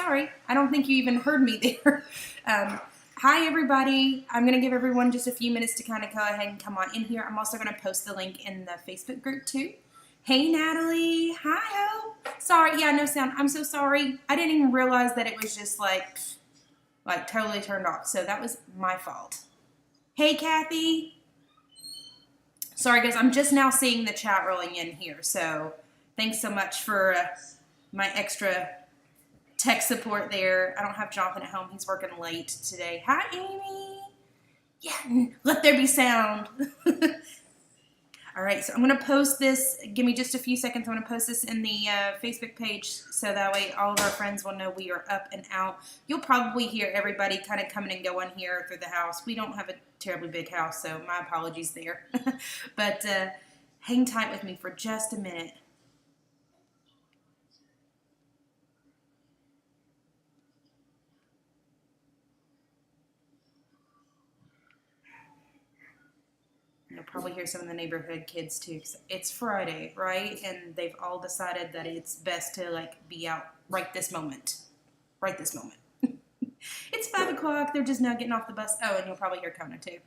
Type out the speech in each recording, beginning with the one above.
Sorry, I don't think you even heard me there. Hi, everybody. I'm going to give everyone just a few minutes to kind of go ahead and come on in here. I'm also going to post the link in the Facebook group, too. Hey, Natalie. Hi-ho. Sorry. Yeah, no sound. I'm so sorry. I didn't even realize that it was just, like totally turned off. So that was my fault. Hey, Kathy. Sorry, guys. I'm just now seeing the chat rolling in here. So thanks so much for my extra tech support there. I don't have Jonathan at home. He's working late today. Hi, Amy. Yeah, let there be sound. All right, so I'm going to post this. Give me just a few seconds. I'm going to post this in the Facebook page so that way all of our friends will know we are up and out. You'll probably hear everybody kind of coming and going here through the house. We don't have a terribly big house, so my apologies there. But hang tight with me for just a minute. You'll probably hear some of the neighborhood kids too. It's Friday, right? And they've all decided that it's best to be out right this moment. Right this moment. It's 5 o'clock. They're just now getting off the bus. Oh, and you'll probably hear Kona too.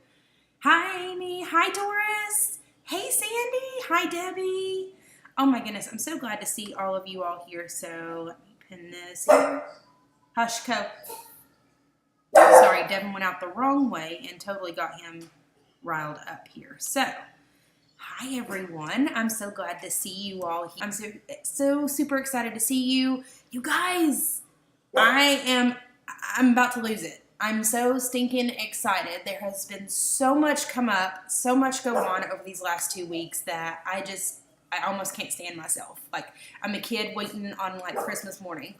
Hi, Amy. Hi, Doris. Hey, Sandy. Hi, Debbie. Oh my goodness. I'm so glad to see all of you all here. So let me pin this here. Hush, Co. Sorry, Devin went out the wrong way and totally got him riled up here. So, hi everyone. I'm so glad to see you all here. I'm so super excited to see you. You guys, I'm about to lose it. I'm so stinking excited. There has been so much come up, so much go on over these last 2 weeks that I almost can't stand myself. I'm a kid waiting on Christmas morning.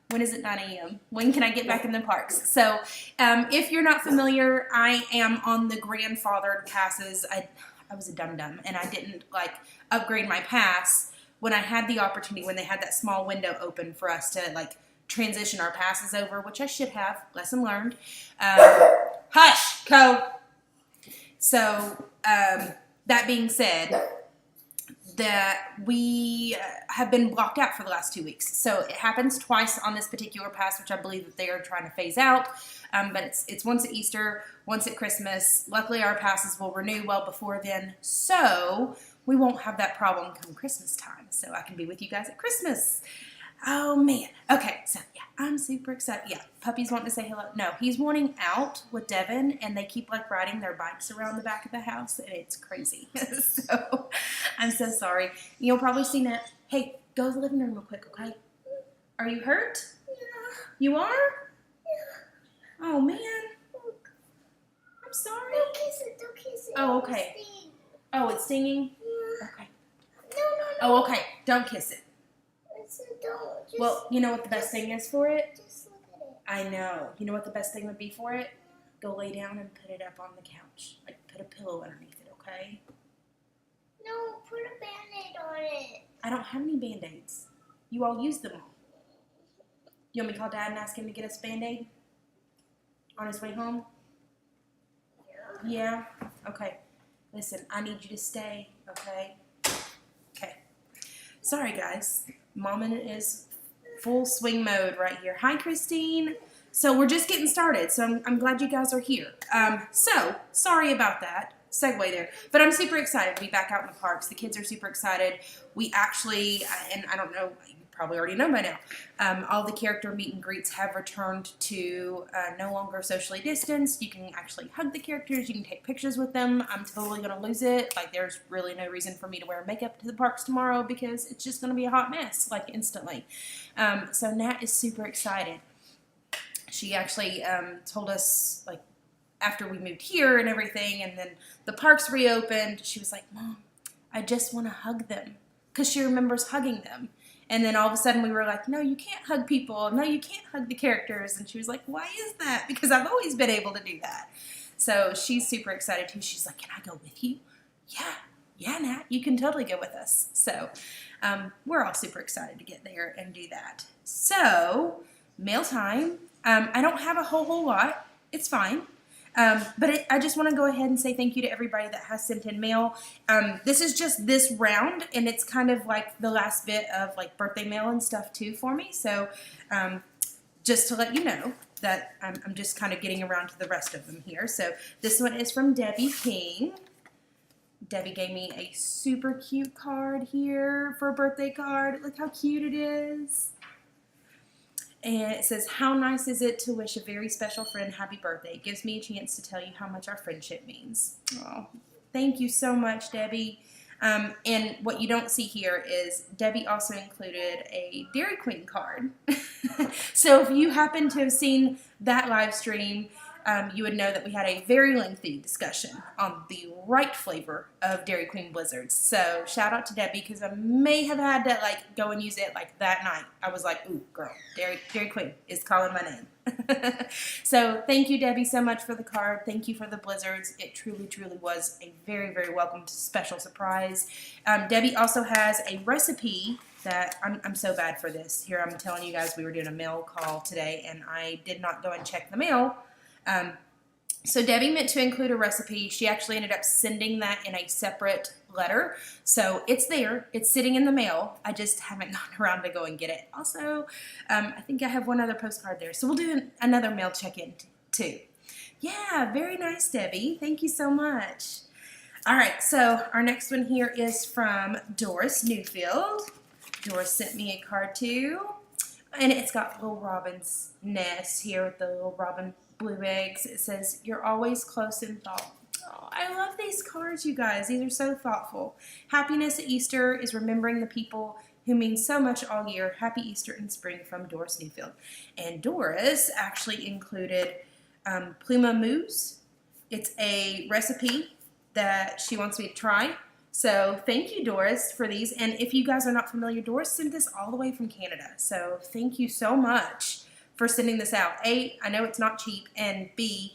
When is it 9 a.m.? When can I get back in the parks? So if you're not familiar, I am on the grandfathered passes. I was a dum-dum, and I didn't upgrade my pass when I had the opportunity, when they had that small window open for us to transition our passes over, which I should have. Lesson learned. Hush, Co. So that being said, that we have been blocked out for the last 2 weeks. So it happens twice on this particular pass, which I believe that they are trying to phase out. But it's once at Easter, once at Christmas. Luckily, our passes will renew well before then. So we won't have that problem come Christmas time. So I can be with you guys at Christmas. Oh, man. Okay, so yeah, I'm super excited. Yeah, Puppy's wanting to say hello. No, he's wanting out with Devin, and they keep riding their bikes around the back of the house, and it's crazy. So I'm so sorry. You'll probably see that. Hey, go to the living room real quick, okay? Are you hurt? Yeah. You are? Yeah. Oh, man. I'm sorry. Don't kiss it. Don't kiss it. Oh, okay. Oh, it's stinging? Yeah. Okay. No. Oh, okay. Don't kiss it. Don't. Well, you know what the best thing is for it? Just look at it. I know. You know what the best thing would be for it? Go lay down and put it up on the couch. Put a pillow underneath it, okay? No, put a Band-Aid on it. I don't have any Band-Aids. You all used them all. You want me to call Dad and ask him to get us Band-Aid? On his way home? Yeah? Okay. Listen, I need you to stay, okay? Okay. Sorry, guys. Mom is full swing mode right here. Hi, Christine. So we're just getting started, so I'm glad you guys are here. So, sorry about that. Segue there. But I'm super excited to be back out in the parks. The kids are super excited. We actually, and I don't know, you probably already know by now, all the character meet and greets have returned to no longer socially distanced. You can actually hug the characters. You can take pictures with them. I'm totally going to lose it. There's really no reason for me to wear makeup to the parks tomorrow because it's just going to be a hot mess, instantly. So Nat is super excited. She actually told us, after we moved here and everything, and then the parks reopened, she was like, Mom, I just want to hug them, because she remembers hugging them. And then all of a sudden we were like, no, you can't hug people. No, you can't hug the characters. And she was like, why is that? Because I've always been able to do that. So she's super excited too. She's like, can I go with you? Yeah, Nat, you can totally go with us. So we're all super excited to get there and do that. So mail time. I don't have a whole lot. It's fine. But I just want to go ahead and say thank you to everybody that has sent in mail. This is just this round, and it's kind of the last bit of birthday mail and stuff too for me. So just to let you know that I'm just kind of getting around to the rest of them here. So this one is from Debbie King. Debbie gave me a super cute card here for a birthday card. Look how cute it is. And it says, how nice is it to wish a very special friend happy birthday? It gives me a chance to tell you how much our friendship means. Oh, thank you so much, Debbie. And what you don't see here is Debbie also included a Dairy Queen card. So if you happen to have seen that live stream, you would know that we had a very lengthy discussion on the right flavor of Dairy Queen Blizzards. So shout out to Debbie, because I may have had to like go and use it like that night. I was like, ooh, girl, Dairy Queen is calling my name. So thank you, Debbie, so much for the card. Thank you for the Blizzards. It truly, truly was a very, very welcome special surprise. Debbie also has a recipe that I'm so bad for this. Here I'm telling you guys, we were doing a mail call today, and I did not go and check the mail. So Debbie meant to include a recipe. She actually ended up sending that in a separate letter. So it's there. It's sitting in the mail. I just haven't gotten around to go and get it. Also, I think I have one other postcard there. So we'll do another mail check-in too. Yeah, very nice, Debbie. Thank you so much. All right, so our next one here is from Doris Newfield. Doris sent me a card too. And it's got little robin's nest here with the little robin blue eggs. It says, you're always close in thought. Oh, I love these cards, you guys. These are so thoughtful. Happiness at Easter is remembering the people who mean so much all year. Happy Easter and spring, from Doris Newfield. And Doris actually included Pluma Mousse. It's a recipe that she wants me to try. So thank you, Doris, for these. And if you guys are not familiar, Doris sent this all the way from Canada. So thank you so much for sending this out. A, I know it's not cheap, and B,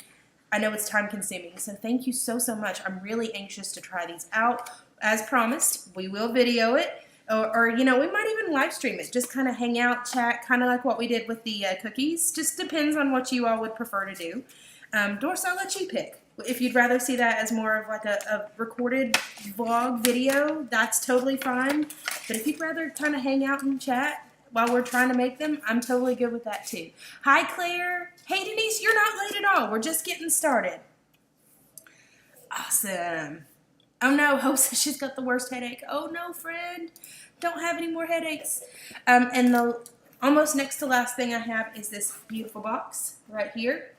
I know it's time consuming. So thank you so, so much. I'm really anxious to try these out. As promised, we will video it, or you know, we might even live stream it. Just kind of hang out, chat, kind of like what we did with the cookies. Just depends on what you all would prefer to do. Doris, I'll let you pick. If you'd rather see that as more of like a recorded vlog video, that's totally fine. But if you'd rather kind of hang out and chat while we're trying to make them, I'm totally good with that too. Hi, Claire. Hey, Denise, you're not late at all. We're just getting started. Awesome. Oh no, Hope says she's got the worst headache. Oh no, friend. Don't have any more headaches. And the almost next to last thing I have is this beautiful box right here.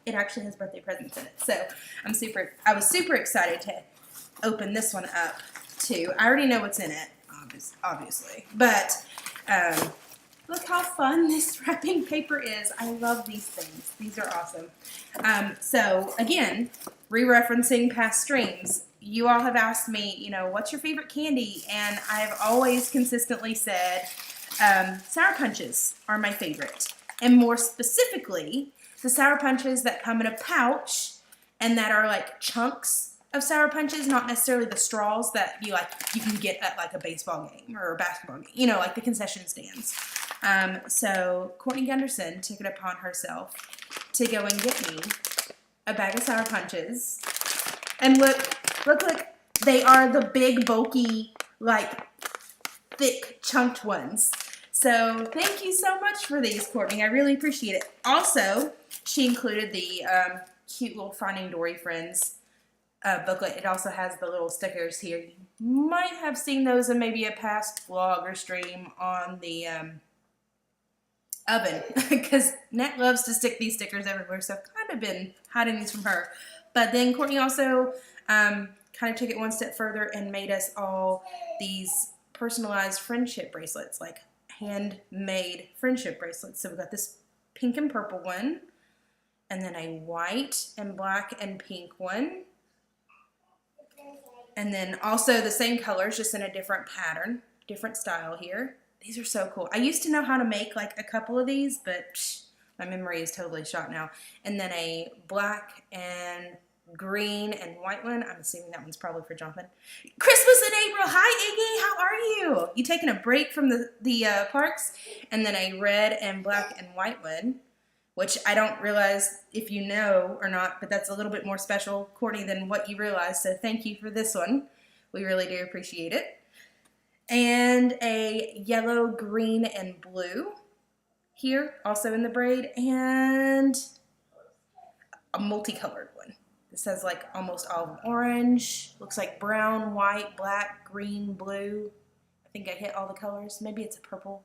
It actually has birthday presents in it. So I was super excited to open this one up too. I already know what's in it, obviously. But look how fun this wrapping paper is. I love these things. These are awesome. So again, re-referencing past streams, you all have asked me, you know, what's your favorite candy? And I've always consistently said Sour Punches are my favorite. And more specifically, the Sour Punches that come in a pouch and that are like chunks of Sour Punches, not necessarily the straws that you can get at like a baseball game or a basketball game, you know, like the concession stands. So Courtney Gunderson took it upon herself to go and get me a bag of Sour Punches. And look, they are the big, bulky, like thick, chunked ones. So thank you so much for these, Courtney. I really appreciate it. Also, she included the cute little Finding Dory Friends booklet. It also has the little stickers here. You might have seen those in maybe a past vlog or stream on the oven, because Net loves to stick these stickers everywhere, so I've kind of been hiding these from her. But then Courtney also kind of took it one step further and made us all these personalized friendship bracelets, like handmade friendship bracelets. So we've got this pink and purple one, and then a white and black and pink one, and then also the same colors, just in a different pattern, different style here. These are so cool. I used to know how to make like a couple of these, but my memory is totally shot now. And then a black and green and white one. I'm assuming that one's probably for Jonathan. Christmas in April. Hi, Iggy. How are you? You taking a break from the parks? And then a red and black and white one, which I don't realize if you know or not, but that's a little bit more special, Courtney, than what you realize. So thank you for this one. We really do appreciate it. And a yellow, green, and blue here, also in the braid, and a multicolored one. This has like almost olive orange, looks like brown, white, black, green, blue. I think I hit all the colors. Maybe it's a purple.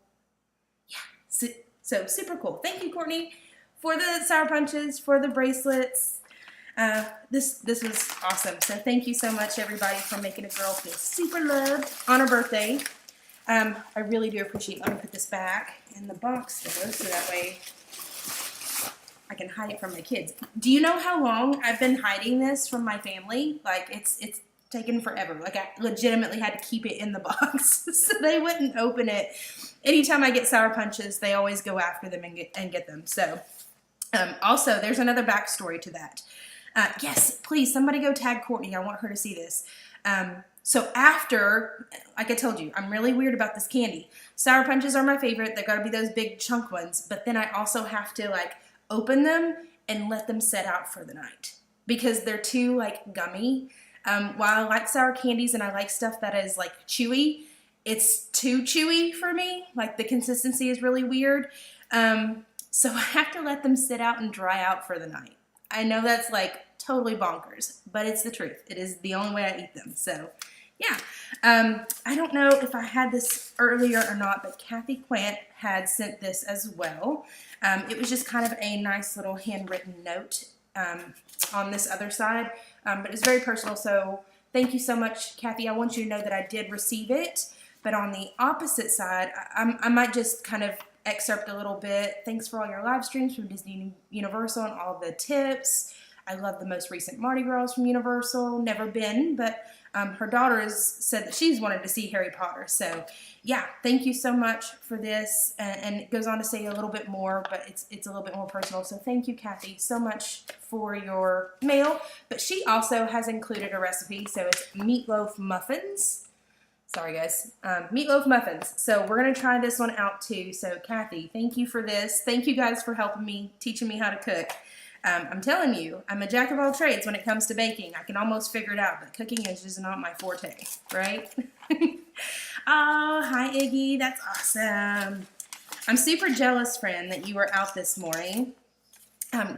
Yeah, so super cool. Thank you, Courtney, for the Sour Punches, for the bracelets. This was awesome. So thank you so much, everybody, for making a girl feel super loved on her birthday. I really do appreciate it. Let me put this back in the box though, so that way I can hide it from my kids. Do you know how long I've been hiding this from my family? Like, it's taken forever. Like, I legitimately had to keep it in the box so they wouldn't open it. Anytime I get Sour Punches, they always go after them and get them. So, also, there's another backstory to that. Yes, please, somebody go tag Courtney. I want her to see this. So after, like I told you, I'm really weird about this candy. Sour Punches are my favorite. They've got to be those big chunk ones. But then I also have to, like, open them and let them set out for the night because they're too like gummy. While I like sour candies and I like stuff that is like chewy, it's too chewy for me. Like the consistency is really weird. So I have to let them sit out and dry out for the night. I know that's like totally bonkers, but it's the truth. It is the only way I eat them. So yeah, I don't know if I had this earlier or not, but Kathy Quant had sent this as well. It was just kind of a nice little handwritten note on this other side, but it's very personal, so thank you so much, Kathy. I want you to know that I did receive it, but on the opposite side, I might just kind of excerpt a little bit. Thanks for all your live streams from Disney Universal and all the tips. I love the most recent Mardi Gras from Universal. Never been, but her daughter has said that she's wanted to see Harry Potter. So yeah, thank you so much for this. And it goes on to say a little bit more, but it's a little bit more personal. So thank you, Kathy, so much for your mail. But she also has included a recipe. So it's Meatloaf Muffins. Sorry, guys. Meatloaf Muffins. So we're going to try this one out too. So Kathy, thank you for this. Thank you guys for helping me, teaching me how to cook. I'm telling you, I'm a jack of all trades when it comes to baking. I can almost figure it out, but cooking is just not my forte, right? Oh, hi, Iggy. That's awesome. I'm super jealous, friend, that you were out this morning.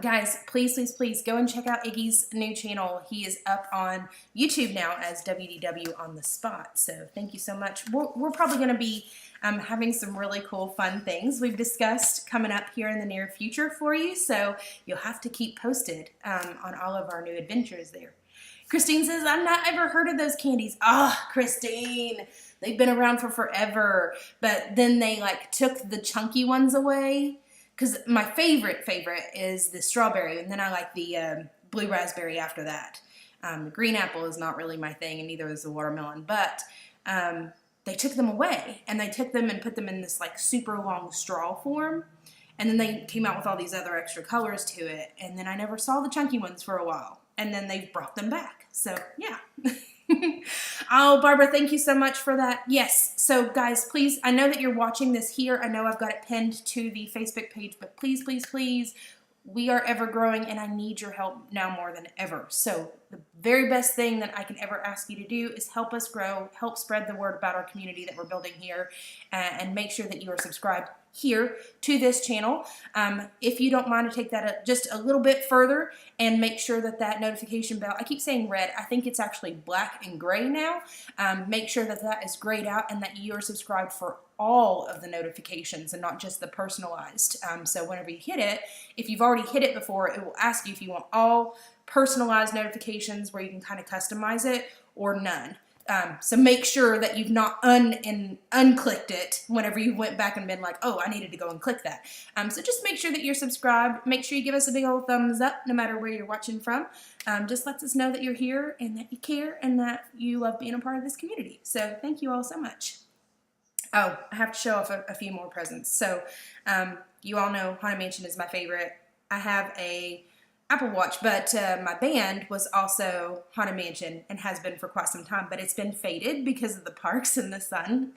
Guys, please, please, please go and check out Iggy's new channel. He is up on YouTube now as WDW on the Spot. So thank you so much. We're probably going to be having some really cool, fun things we've discussed coming up here in the near future for you. So you'll have to keep posted on all of our new adventures there. Christine says, I've not ever heard of those candies. Ah, Christine, they've been around for forever. But then they like took the chunky ones away. Because my favorite is the strawberry, and then I like the blue raspberry after that. The green apple is not really my thing, and neither is the watermelon. But they took them away, and they took them and put them in this like super long straw form. And then they came out with all these other extra colors to it. And then I never saw the chunky ones for a while. And then they've brought them back. So, yeah. Oh, Barbara, thank you so much for that. Yes. So, guys, please, I know that you're watching this here. I know I've got it pinned to the Facebook page. But please, please, please, we are ever growing, and I need your help now more than ever. So the very best thing that I can ever ask you to do is help us grow, help spread the word about our community that we're building here, and make sure that you are subscribed here to this channel. If you don't mind to take that just a little bit further and make sure that that notification bell, I keep saying red, I think it's actually black and gray now. Make sure that that is grayed out and that you are subscribed for all of the notifications and not just the personalized. So whenever you hit it, if you've already hit it before, it will ask you if you want all personalized notifications where you can kind of customize it or none. So make sure that you've not unclicked it whenever you went back and been like, oh, I needed to go and click that. So just make sure that you're subscribed. Make sure you give us a big old thumbs up no matter where you're watching from. Just lets us know that you're here and that you care and that you love being a part of this community. So thank you all so much. Oh, I have to show off a few more presents. So you all know Haunted Mansion is my favorite. I have a Apple Watch, but my band was also Haunted Mansion and has been for quite some time, but it's been faded because of the parks and the sun.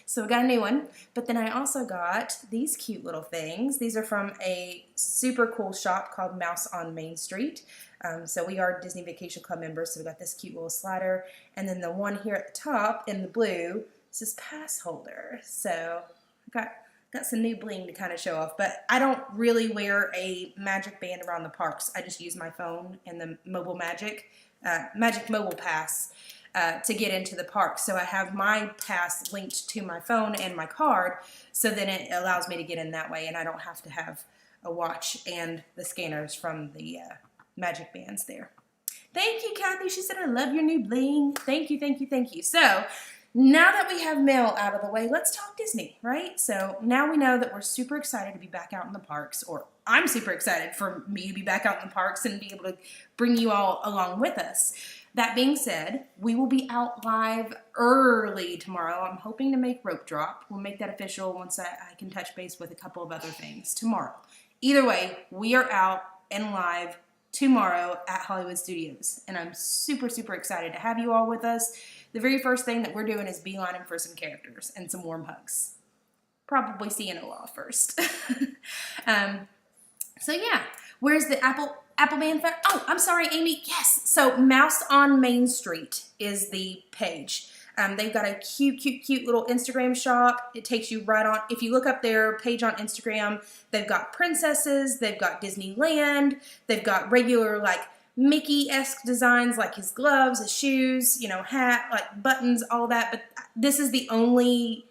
So I got a new one, but then I also got these cute little things. These are from a super cool shop called Mouse on Main Street. So we are Disney Vacation Club members, so we got this cute little slider, and then the one here at the top in the blue, this is pass holder. So I got got some new bling to kind of show off, but I don't really wear a magic band around the parks. I just use my phone and the mobile Magic Mobile Pass to get into the park. So I have my pass linked to my phone and my card, so then it allows me to get in that way, and I don't have to have a watch and the scanners from the magic bands there. Thank you, Kathy. She said, I love your new bling. Thank you, thank you, thank you. So now that we have mail out of the way, let's talk Disney, right? So now we know that we're super excited to be back out in the parks, or I'm super excited for me to be back out in the parks and be able to bring you all along with us. That being said, we will be out live early tomorrow. I'm hoping to make rope drop. We'll make that official once I can touch base with a couple of other things tomorrow. Either way, we are out and live tomorrow at Hollywood Studios, and I'm super, super excited to have you all with us. The very first thing that we're doing is beelining for some characters and some warm hugs. Probably seeing Olaf first. So yeah, where's the Apple Band Fair? Oh, I'm sorry, Amy. Yes. So Mouse on Main Street is the page. They've got a cute, cute, cute little Instagram shop. It takes you right on. If you look up their page on Instagram, they've got princesses, they've got Disneyland, they've got regular like Mickey-esque designs like his gloves, his shoes, you know, hat, like buttons, all that. But this is the only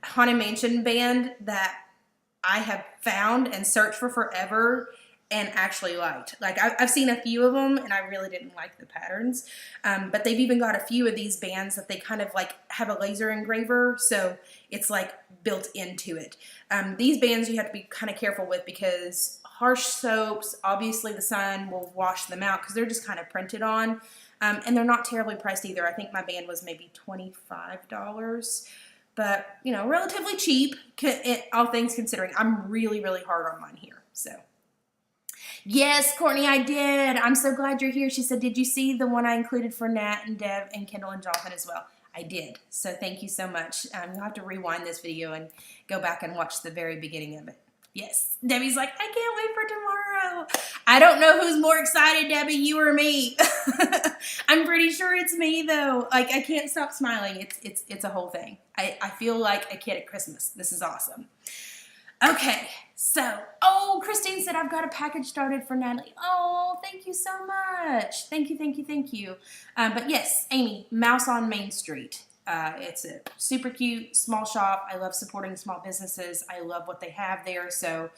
Haunted Mansion band that I have found and searched for forever and actually liked. Like I've seen a few of them and I really didn't like the patterns, but they've even got a few of these bands that they kind of like have a laser engraver, so it's like built into it. These bands you have to be kind of careful with because harsh soaps, obviously the sun will wash them out because they're just kind of printed on, and they're not terribly priced either. I think my band was maybe $25. But, you know, relatively cheap, all things considering. I'm really, really hard on mine here, so. Yes, Courtney, I did. I'm so glad you're here. She said, did you see the one I included for Nat and Deb and Kendall and Jonathan as well? I did, so thank you so much. You'll have to rewind this video and go back and watch the very beginning of it. Yes, Debbie's like, I can't wait for tomorrow. I don't know who's more excited, Debbie, you or me. I'm pretty sure it's me, though. Like, I can't stop smiling. It's a whole thing. I feel like a kid at Christmas. This is awesome. Okay, so, oh, Christine said I've got a package started for Natalie. Oh, thank you so much. Thank you, thank you, thank you. But yes, Amy, Mouse on Main Street. It's a super cute small shop. I love supporting small businesses. I love what they have there. So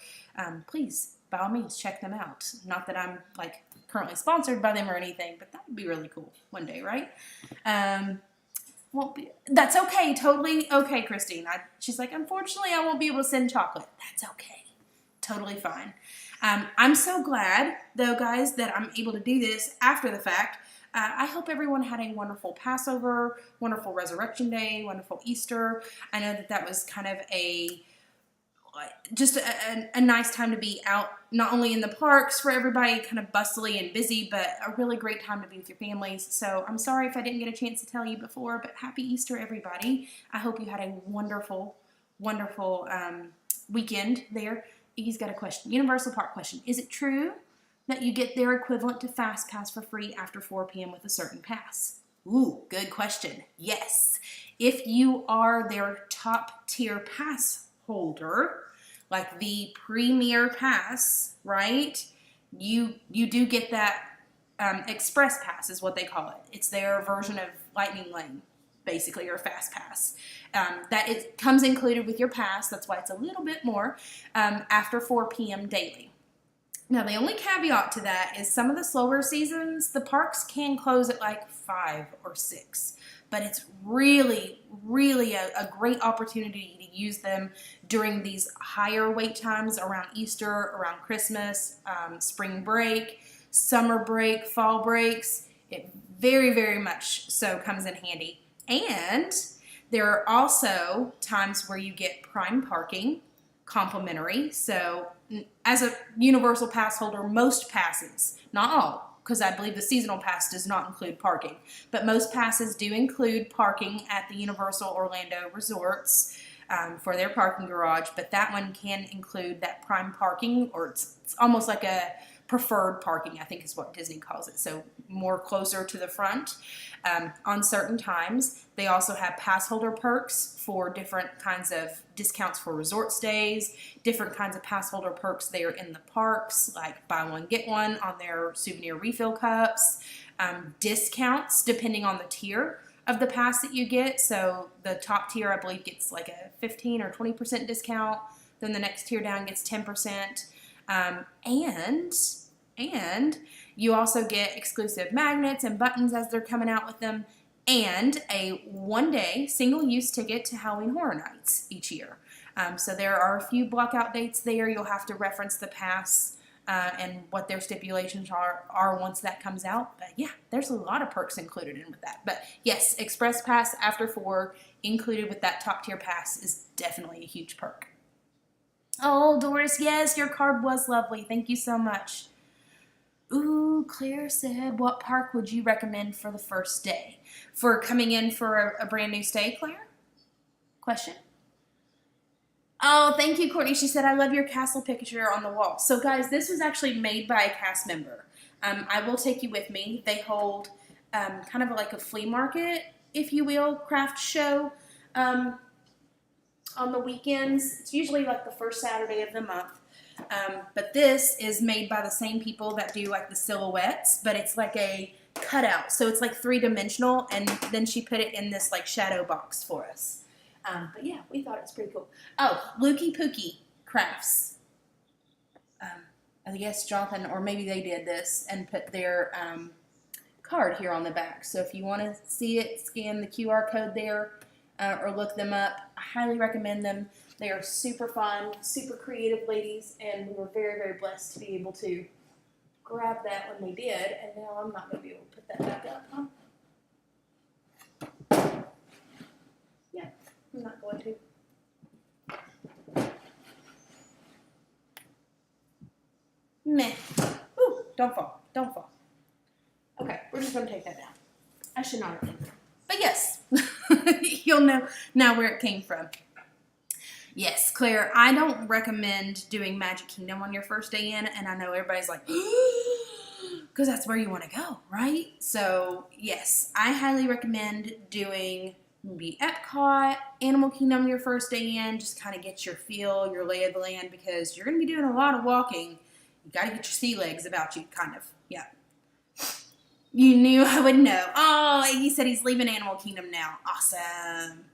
please, by all means, check them out. Not that I'm like currently sponsored by them or anything, but that would be really cool one day, right? That's okay. Totally okay, Christine. She's like, unfortunately, I won't be able to send chocolate. That's okay. Totally fine. I'm so glad, though, guys, that I'm able to do this after the fact. I hope everyone had a wonderful Passover, wonderful Resurrection Day, wonderful Easter. I know that was kind of just a nice time to be out, not only in the parks for everybody, kind of bustly and busy, but a really great time to be with your families. So I'm sorry if I didn't get a chance to tell you before, but happy Easter, everybody. I hope you had a wonderful, wonderful weekend there. He's got a question, Universal Park question. Is it true that you get their equivalent to Fast Pass for free after 4 p.m. with a certain pass? Ooh, good question. Yes. If you are their top tier pass holder, like the premier pass, right? You do get that express pass is what they call it. It's their version of Lightning Lane, basically, or Fast Pass. That it comes included with your pass. That's why it's a little bit more after 4 p.m. daily. Now, the only caveat to that is some of the slower seasons, the parks can close at like 5 or 6. But it's really, really a great opportunity to use them during these higher wait times around Easter, around Christmas, spring break, summer break, fall breaks. It very, very much so comes in handy. And there are also times where you get prime parking, complimentary. So as a Universal Pass holder, most passes, not all, because I believe the seasonal pass does not include parking, but most passes do include parking at the Universal Orlando resorts for their parking garage, but that one can include that prime parking, or it's almost like a preferred parking, I think is what Disney calls it. So more closer to the front. On certain times, they also have pass holder perks for different kinds of discounts for resort stays, different kinds of pass holder perks there in the parks, like buy one, get one on their souvenir refill cups, discounts depending on the tier of the pass that you get. So the top tier, I believe, gets like a 15 or 20% discount. Then the next tier down gets 10%. And you also get exclusive magnets and buttons as they're coming out with them, and a one-day single-use ticket to Halloween Horror Nights each year. So there are a few blockout dates there. You'll have to reference the pass and what their stipulations are once that comes out. But yeah, there's a lot of perks included in with that. But yes, Express Pass after 4 included with that top tier pass is definitely a huge perk. Oh, Doris, yes, your card was lovely. Thank you so much. Ooh, Claire said, what park would you recommend for the first day? For coming in for a brand new stay, Claire? Question? Oh, thank you, Courtney. She said, I love your castle picture on the wall. So, guys, this was actually made by a cast member. I will take you with me. They hold kind of like a flea market, if you will, craft show on the weekends. It's usually like the first Saturday of the month. But this is made by the same people that do like the silhouettes, but it's like a cutout. So it's like 3-dimensional, and then she put it in this like shadow box for us. But yeah, we thought it was pretty cool. Oh, Lukey Pookie Crafts. I guess Jonathan, or maybe they did this and put their card here on the back. So if you want to see it, scan the QR code there or look them up. I highly recommend them. They are super fun, super creative ladies, and we were very, very blessed to be able to grab that when they did. And now I'm not going to be able to put that back up, huh? Yeah, I'm not going to. Meh. Ooh, don't fall. Don't fall. Okay, we're just going to take that down. I should not have. But yes, you'll know now where it came from. Yes, Claire, I don't recommend doing Magic Kingdom on your first day in, and I know everybody's like, because that's where you want to go, right? So, yes, I highly recommend doing maybe Epcot, Animal Kingdom your first day in, just kind of get your feel, your lay of the land, because you're going to be doing a lot of walking. You got to get your sea legs about you, kind of, yeah. You knew I would know. Oh, he said he's leaving Animal Kingdom now. Awesome.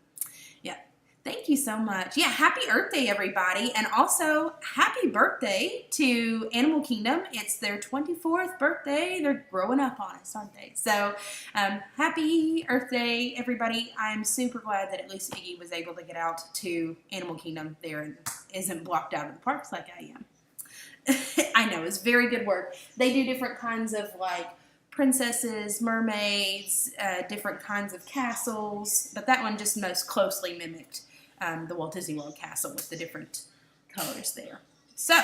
Yeah. Thank you so much. Yeah, happy Earth Day, everybody. And also, happy birthday to Animal Kingdom. It's their 24th birthday. They're growing up on us, aren't they? So, happy Earth Day, everybody. I'm super glad that at least Iggy was able to get out to Animal Kingdom there and isn't blocked out of the parks like I am. I know, it's very good work. They do different kinds of, like, princesses, mermaids, different kinds of castles, but that one just most closely mimicked the Walt Disney World castle with the different colors there. So,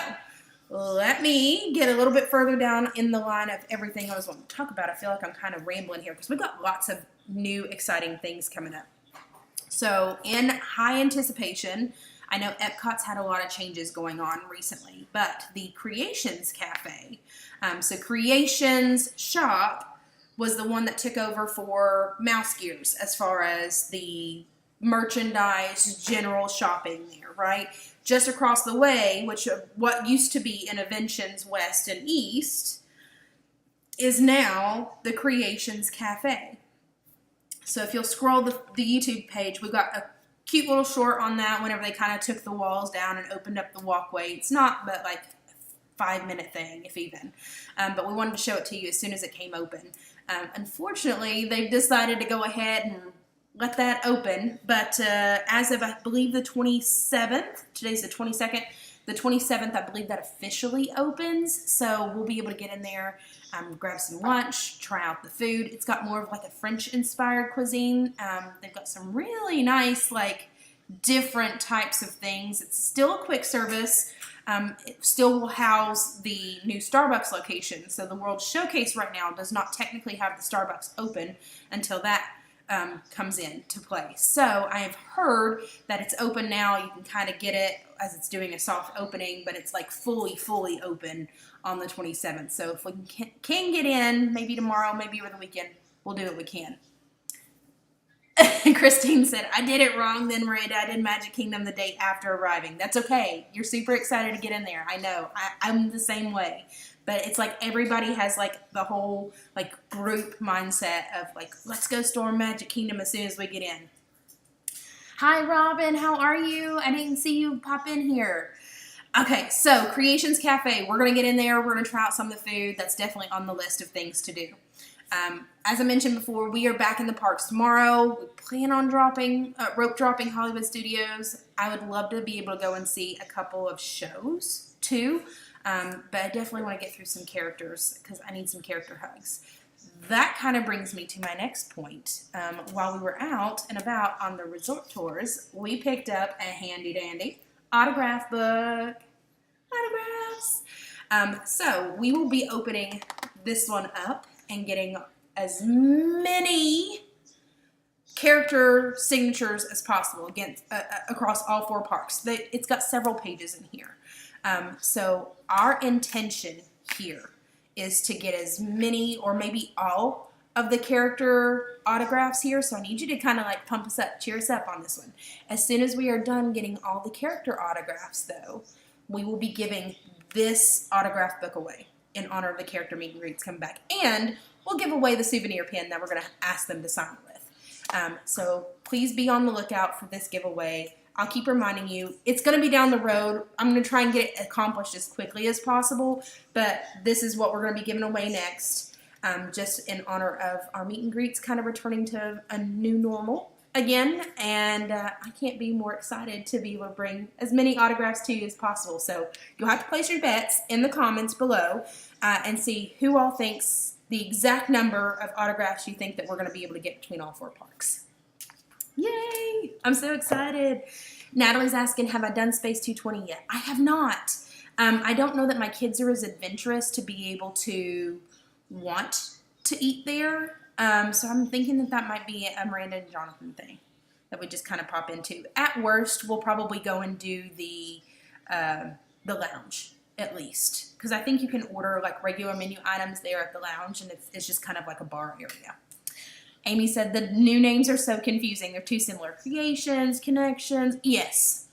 let me get a little bit further down in the line of everything I was wanting to talk about. I feel like I'm kind of rambling here because we've got lots of new exciting things coming up. So, in high anticipation, I know Epcot's had a lot of changes going on recently, but the Creations Cafe, so Creations Shop was the one that took over for Mouse Gears as far as the merchandise, general shopping there, right? Just across the way, which what used to be Innoventions West and East is now the Creations Cafe. So if you'll scroll the YouTube page, we've got a cute little short on that whenever they kind of took the walls down and opened up the walkway. It's not but like a 5-minute thing, if even. But we wanted to show it to you as soon as it came open. Unfortunately, they've decided to go ahead and let that open. But as of, I believe, the 27th, today's the 22nd, the 27th, I believe that officially opens. So we'll be able to get in there, grab some lunch, try out the food. It's got more of like a French-inspired cuisine. They've got some really nice, like, different types of things. It's still a quick service. It still will house the new Starbucks location. So the World Showcase right now does not technically have the Starbucks open until that comes in to play. So I have heard that it's open now. You can kind of get it as it's doing a soft opening, but it's like fully open on the 27th. So if we can get in, maybe tomorrow, maybe over the weekend, we'll do what we can. Christine said, I did it wrong then, Miranda. I did Magic Kingdom the day after arriving. That's okay. You're super excited to get in there. I know. I'm the same way. But it's like everybody has like the whole like group mindset of like, let's go storm Magic Kingdom as soon as we get in. Hi, Robin. How are you? I didn't see you pop in here. Okay, so Creations Cafe. We're going to get in there. We're going to try out some of the food. That's definitely on the list of things to do. As I mentioned before, we are back in the parks tomorrow. We plan on rope dropping Hollywood Studios. I would love to be able to go and see a couple of shows too, but I definitely want to get through some characters because I need some character hugs. That kind of brings me to my next point. While we were out and about on the resort tours, we picked up a handy dandy autograph book. Autographs. So we will be opening this one up and getting as many character signatures as possible across all 4 parks. It's got several pages in here. So our intention here is to get as many or maybe all of the character autographs here. So I need you to kind of like pump us up, cheer us up on this one. As soon as we are done getting all the character autographs though, we will be giving this autograph book away in honor of the character meet and greets coming back. And we'll give away the souvenir pin that we're going to ask them to sign with. So please be on the lookout for this giveaway. I'll keep reminding you. It's going to be down the road. I'm going to try and get it accomplished as quickly as possible, but this is what we're going to be giving away next, just in honor of our meet and greets kind of returning to a new normal again, and I can't be more excited to be able to bring as many autographs to you as possible. So you'll have to place your bets in the comments below and see who all thinks the exact number of autographs you think that we're going to be able to get between all 4 parks. Yay! I'm so excited. Natalie's asking, have I done Space 220 yet? I have not. I don't know that my kids are as adventurous to be able to want to eat there. So I'm thinking that might be a Miranda and Jonathan thing that we just kind of pop into. At worst, we'll probably go and do the lounge at least, because I think you can order like regular menu items there at the lounge, and it's just kind of like a bar area. Amy said the new names are so confusing. They're too similar. Creations, Connections. Yes,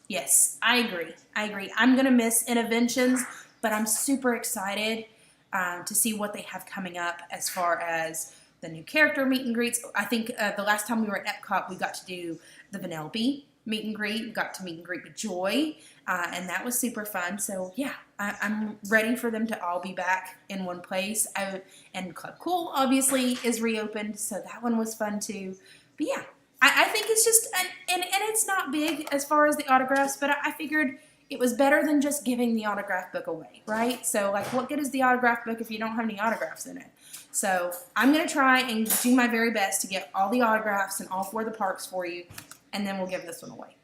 I agree. I'm gonna miss Interventions, but I'm super excited to see what they have coming up as far as the new character meet and greets. I think the last time we were at Epcot, we got to do the Vanellope meet and greet. We got to meet and greet with Joy, and that was super fun. So yeah, I'm ready for them to all be back in one place. And Club Cool obviously is reopened, so that one was fun too. But yeah, I think it's just, and it's not big as far as the autographs, but I figured it was better than just giving the autograph book away, right? So like, what good is the autograph book if you don't have any autographs in it? So I'm going to try and do my very best to get all the autographs in all 4 of the parks for you, and then we'll give this one away.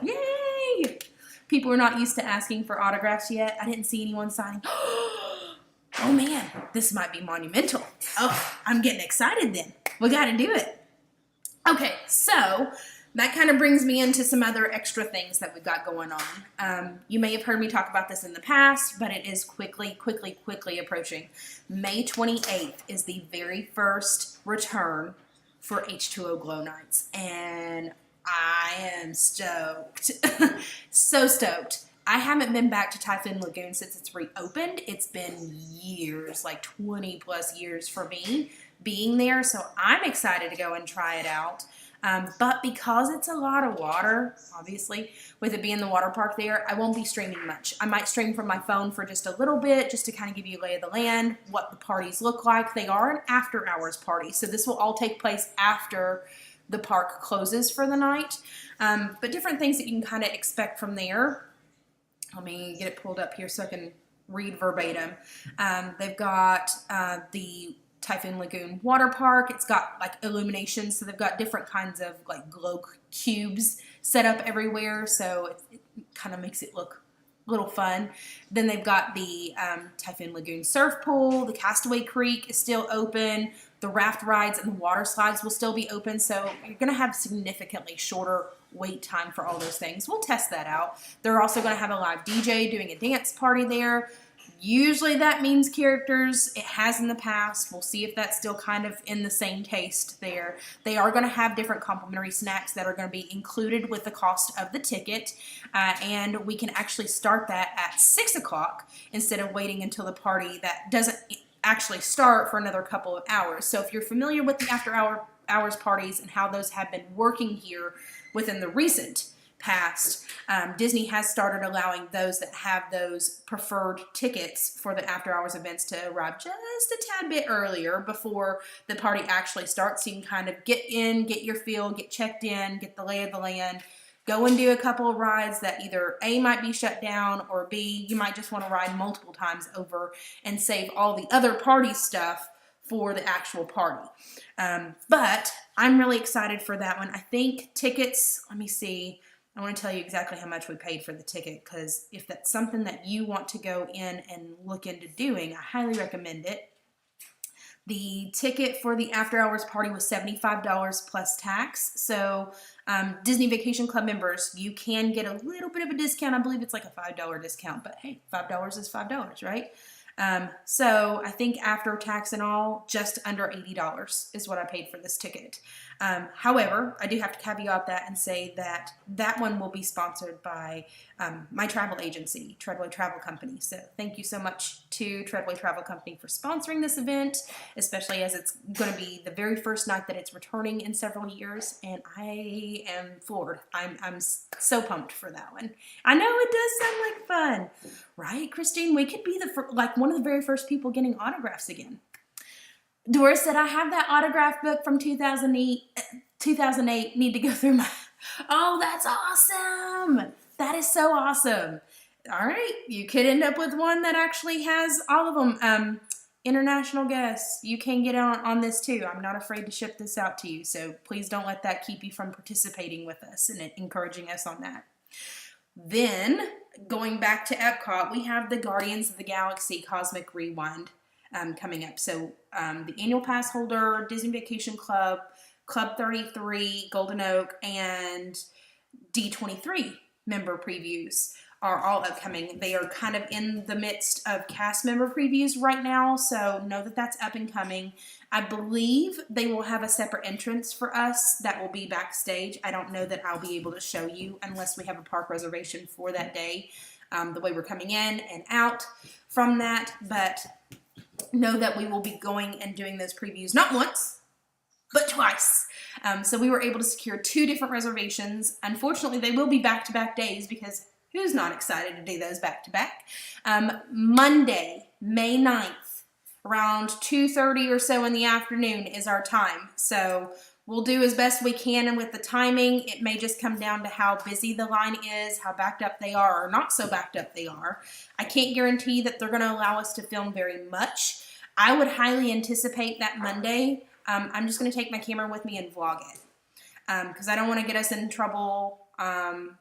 Yay! People are not used to asking for autographs yet. I didn't see anyone signing. Oh man, this might be monumental. Oh, I'm getting excited then. We got to do it. Okay, so that kind of brings me into some other extra things that we've got going on. You may have heard me talk about this in the past, but it is quickly approaching. May 28th is the very first return for H2O Glow Nights, and I am stoked. So stoked. I haven't been back to Typhoon Lagoon since it's reopened. It's been years, like 20 plus years for me being there, so I'm excited to go and try it out. But because it's a lot of water, obviously, with it being the water park there, I won't be streaming much. I might stream from my phone for just a little bit, just to kind of give you a lay of the land, what the parties look like. They are an after-hours party, so this will all take place after the park closes for the night. But different things that you can kind of expect from there. Let me get it pulled up here so I can read verbatim. They've got the Typhoon Lagoon water park. It's got like illumination, so they've got different kinds of like glow cubes set up everywhere, so it kind of makes it look a little fun. Then they've got the Typhoon Lagoon surf pool. The Castaway Creek is still open. The raft rides and the water slides will still be open, so you're going to have significantly shorter wait time for all those things. We'll test that out. They're also going to have a live DJ doing a dance party there. Usually that means characters. It has in the past. We'll see if that's still kind of in the same taste there. They are going to have different complimentary snacks that are going to be included with the cost of the ticket. And we can actually start that at 6 o'clock instead of waiting until the party that doesn't actually start for another couple of hours. So if you're familiar with the hours parties and how those have been working here within the recent past, Disney has started allowing those that have those preferred tickets for the after hours events to arrive just a tad bit earlier before the party actually starts. So you can kind of get in, get your feel, get checked in, get the lay of the land, go and do a couple of rides that either A, might be shut down, or B, you might just want to ride multiple times over and save all the other party stuff for the actual party. But I'm really excited for that one. I think tickets, let me see. I want to tell you exactly how much we paid for the ticket, because if that's something that you want to go in and look into doing, I highly recommend it. The ticket for the after hours party was $75 plus tax. So Disney Vacation Club members, you can get a little bit of a discount. I believe it's like a $5 discount, but hey, $5 is $5, right? So I think after tax and all, just under $80 is what I paid for this ticket. However, I do have to caveat that and say that that one will be sponsored by my travel agency, Treadway Travel Company. So thank you so much to Treadway Travel Company for sponsoring this event, especially as it's going to be the very first night that it's returning in several years. And I am floored. I'm so pumped for that one. I know it does sound like fun, right, Christine? We could be one of the very first people getting autographs again. Doris said, I have that autograph book from 2008. Need to go through my... Oh, that's awesome. That is so awesome. All right. You could end up with one that actually has all of them. International guests, you can get on this too. I'm not afraid to ship this out to you. So please don't let that keep you from participating with us and encouraging us on that. Then, going back to Epcot, we have the Guardians of the Galaxy Cosmic Rewind coming up. So the annual pass holder, Disney Vacation Club, Club 33, Golden Oak, and D23 member previews are all upcoming. They are kind of in the midst of cast member previews right now, so know that that's up and coming. I believe they will have a separate entrance for us that will be backstage. I don't know that I'll be able to show you unless we have a park reservation for that day, the way we're coming in and out from that, but know that we will be going and doing those previews not once, but twice. So we were able to secure 2 different reservations. Unfortunately, they will be back-to-back days because who's not excited to do those back-to-back? Monday, May 9th, around 2:30 or so in the afternoon is our time. So we'll do as best we can, and with the timing, it may just come down to how busy the line is, how backed up they are, or not so backed up they are. I can't guarantee that they're going to allow us to film very much. I would highly anticipate that Monday, I'm just going to take my camera with me and vlog it, because I don't want to get us in trouble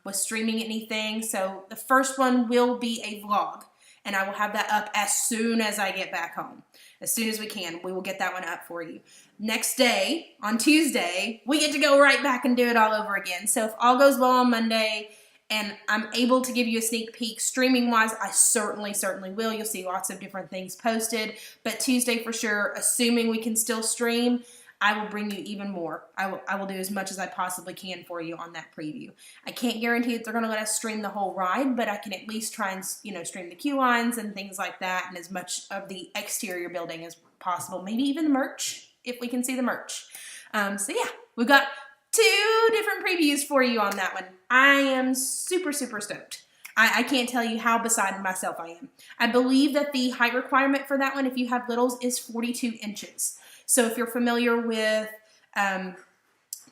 with streaming anything. So the first one will be a vlog, and I will have that up as soon as I get back home. As soon as we can, we will get that one up for you. Next day, on Tuesday, we get to go right back and do it all over again. So if all goes well on Monday and I'm able to give you a sneak peek streaming-wise, I certainly will. You'll see lots of different things posted. But Tuesday for sure, assuming we can still stream, I will bring you even more. I will do as much as I possibly can for you on that preview. I can't guarantee that they're going to let us stream the whole ride, but I can at least try and stream the queue lines and things like that, and as much of the exterior building as possible. Maybe even the merch, if we can see the merch. So yeah, we've got 2 different previews for you on that one. I am super stoked. I can't tell you how beside myself I am. I believe that the height requirement for that one, if you have littles, is 42 inches. So if you're familiar with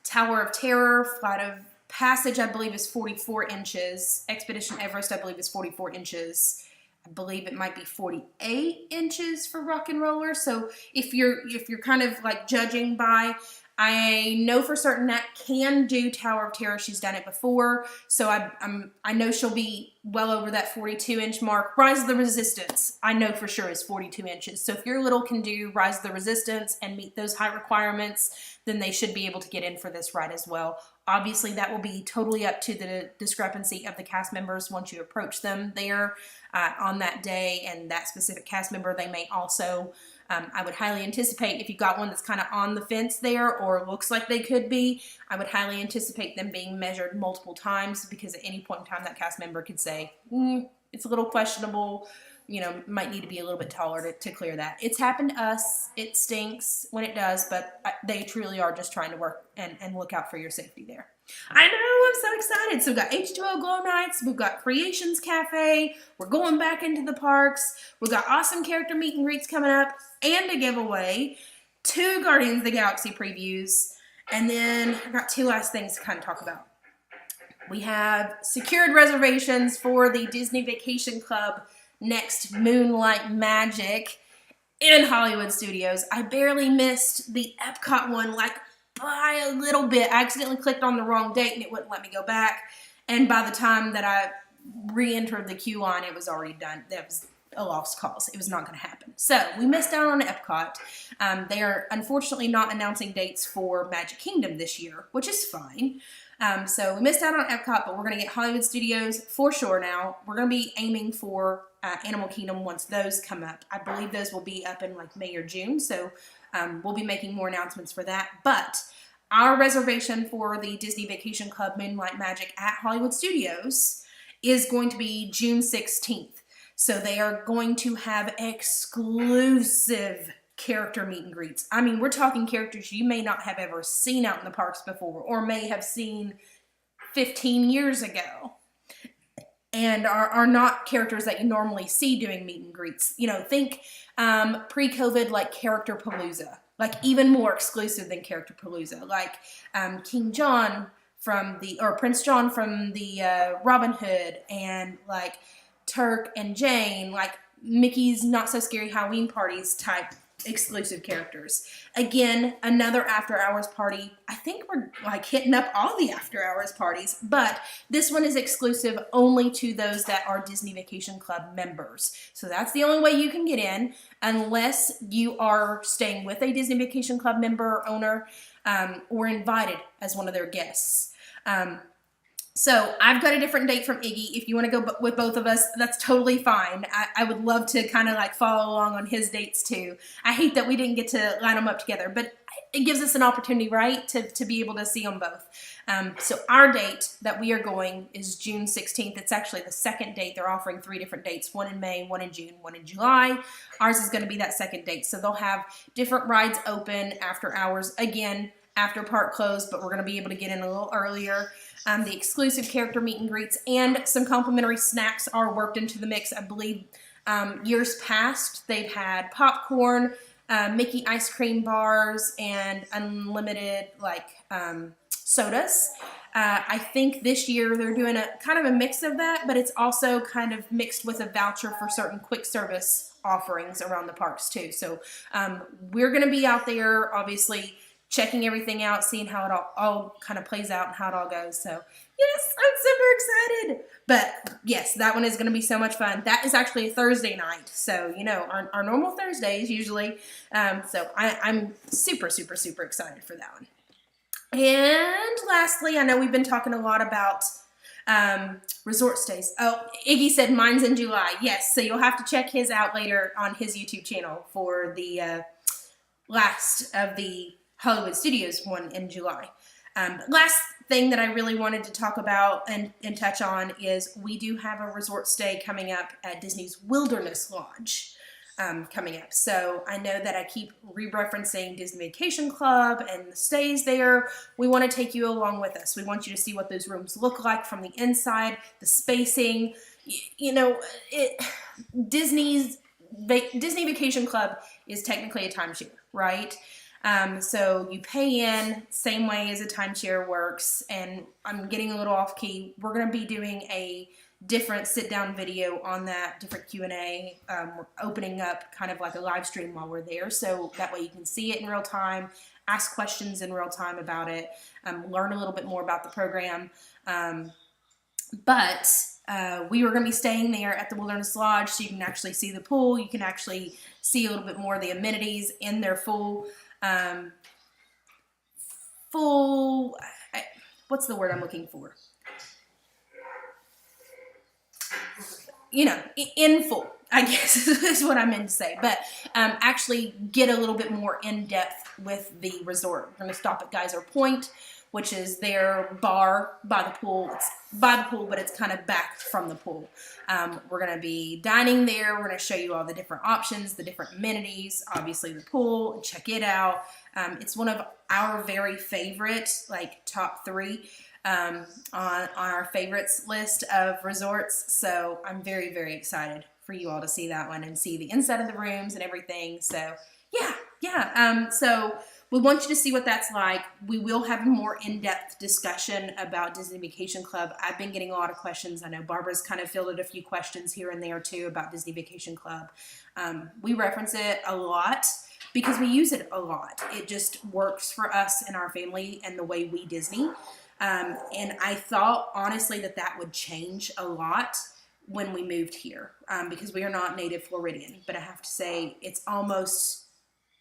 Tower of Terror, Flight of Passage, I believe is 44 inches. Expedition Everest, I believe is 44 inches. I believe it might be 48 inches for Rock and Roller. So if you're kind of like judging by, I know for certain that can do Tower of Terror. She's done it before, so I know she'll be well over that 42-inch mark. Rise of the Resistance, I know for sure, is 42 inches. So if your little can do Rise of the Resistance and meet those height requirements, then they should be able to get in for this ride as well. Obviously, that will be totally up to the discrepancy of the cast members once you approach them there on that day, and that specific cast member, they may also, I would highly anticipate if you've got one that's kind of on the fence there or looks like they could be, I would highly anticipate them being measured multiple times, because at any point in time that cast member could say, it's a little questionable, you know, might need to be a little bit taller to clear that. It's happened to us. It stinks when it does, but they truly are just trying to work and look out for your safety there. I know, I'm so excited. So we've got H2O Glow Nights, we've got Creations Cafe, we're going back into the parks, we've got awesome character meet and greets coming up, and a giveaway, 2 Guardians of the Galaxy previews, and then I've got 2 last things to kind of talk about. We have secured reservations for the Disney Vacation Club next Moonlight Magic in Hollywood Studios. I barely missed the Epcot one, like by a little bit. I accidentally clicked on the wrong date and it wouldn't let me go back. And by the time that I re-entered the queue line, it was already done. That was a lost cause. It was not going to happen. So we missed out on Epcot. They are unfortunately not announcing dates for Magic Kingdom this year, which is fine. So we missed out on Epcot, but we're going to get Hollywood Studios for sure now. We're going to be aiming for Animal Kingdom once those come up. I believe those will be up in like May or June, so we'll be making more announcements for that. But our reservation for the Disney Vacation Club Moonlight Magic at Hollywood Studios is going to be June 16th. So they are going to have exclusive character meet and greets. I mean, we're talking characters you may not have ever seen out in the parks before, or may have seen 15 years ago, and are not characters that you normally see doing meet and greets. You know, think pre-COVID, like Character Palooza, like even more exclusive than Character Palooza, like King John from the, or Prince John from the Robin Hood, and like Turk and Jane, like Mickey's Not So Scary Halloween Parties type exclusive characters. Again, another after hours party. I think we're like hitting up all the after hours parties, but this one is exclusive only to those that are Disney Vacation Club members. So that's the only way you can get in, unless you are staying with a Disney Vacation Club member or owner, or invited as one of their guests. So I've got a different date from Iggy. If you want to go with both of us, that's totally fine. I would love to kind of like follow along on his dates too. I hate that we didn't get to line them up together, but it gives us an opportunity, right, to be able to see them both. So our date that we are going is June 16th. It's actually the second date. They're offering 3 different dates, one in May, one in June, one in July. Ours is going to be that second date. So they'll have different rides open after hours. Again, after park closed, but we're going to be able to get in a little earlier. The exclusive character meet and greets and some complimentary snacks are worked into the mix. I believe years past they've had popcorn, Mickey ice cream bars, and unlimited like sodas. I think this year they're doing a kind of a mix of that, but it's also kind of mixed with a voucher for certain quick service offerings around the parks too. So we're going to be out there, obviously, checking everything out, seeing how it all kind of plays out and how it all goes. So yes, I'm super excited. But yes, that one is going to be so much fun. That is actually a Thursday night. So, you know, our normal Thursdays usually. So I'm super, super, super excited for that one. And lastly, I know we've been talking a lot about resort stays. Oh, Iggy said mine's in July. Yes, so you'll have to check his out later on his YouTube channel for the last of the Hollywood Studios one in July. Last thing that I really wanted to talk about and touch on is we do have a resort stay coming up at Disney's Wilderness Lodge coming up. So I know that I keep re-referencing Disney Vacation Club and the stays there. We want to take you along with us. We want you to see what those rooms look like from the inside, the spacing. You know, Disney Vacation Club is technically a timeshare, right? So you pay in, same way as a timeshare works, and I'm getting a little off key. We're going to be doing a different sit-down video on that, different Q&A. We're opening up kind of like a live stream while we're there, so that way you can see it in real time, ask questions in real time about it, learn a little bit more about the program. But we were going to be staying there at the Wilderness Lodge, so you can actually see the pool. You can actually see a little bit more of the amenities in their what's the word I'm looking for? You know, in full, I guess is what I meant to say. But actually get a little bit more in depth with the resort. We're going to stop at Geyser Point, which is their bar by the pool. It's by the pool, but it's kind of back from the pool. We're going to be dining there. We're going to show you all the different options, the different amenities, obviously the pool, check it out. It's one of our very favorite, like top 3 on our favorites list of resorts. So I'm very, very excited for you all to see that one and see the inside of the rooms and everything. So yeah. So we want you to see what that's like. We will have a more in-depth discussion about Disney Vacation Club. I've been getting a lot of questions. I know Barbara's kind of fielded a few questions here and there too about Disney Vacation Club. We reference it a lot because we use it a lot. It just works for us and our family and the way we Disney. And I thought honestly that would change a lot when we moved here because we are not native Floridian, but I have to say it's almost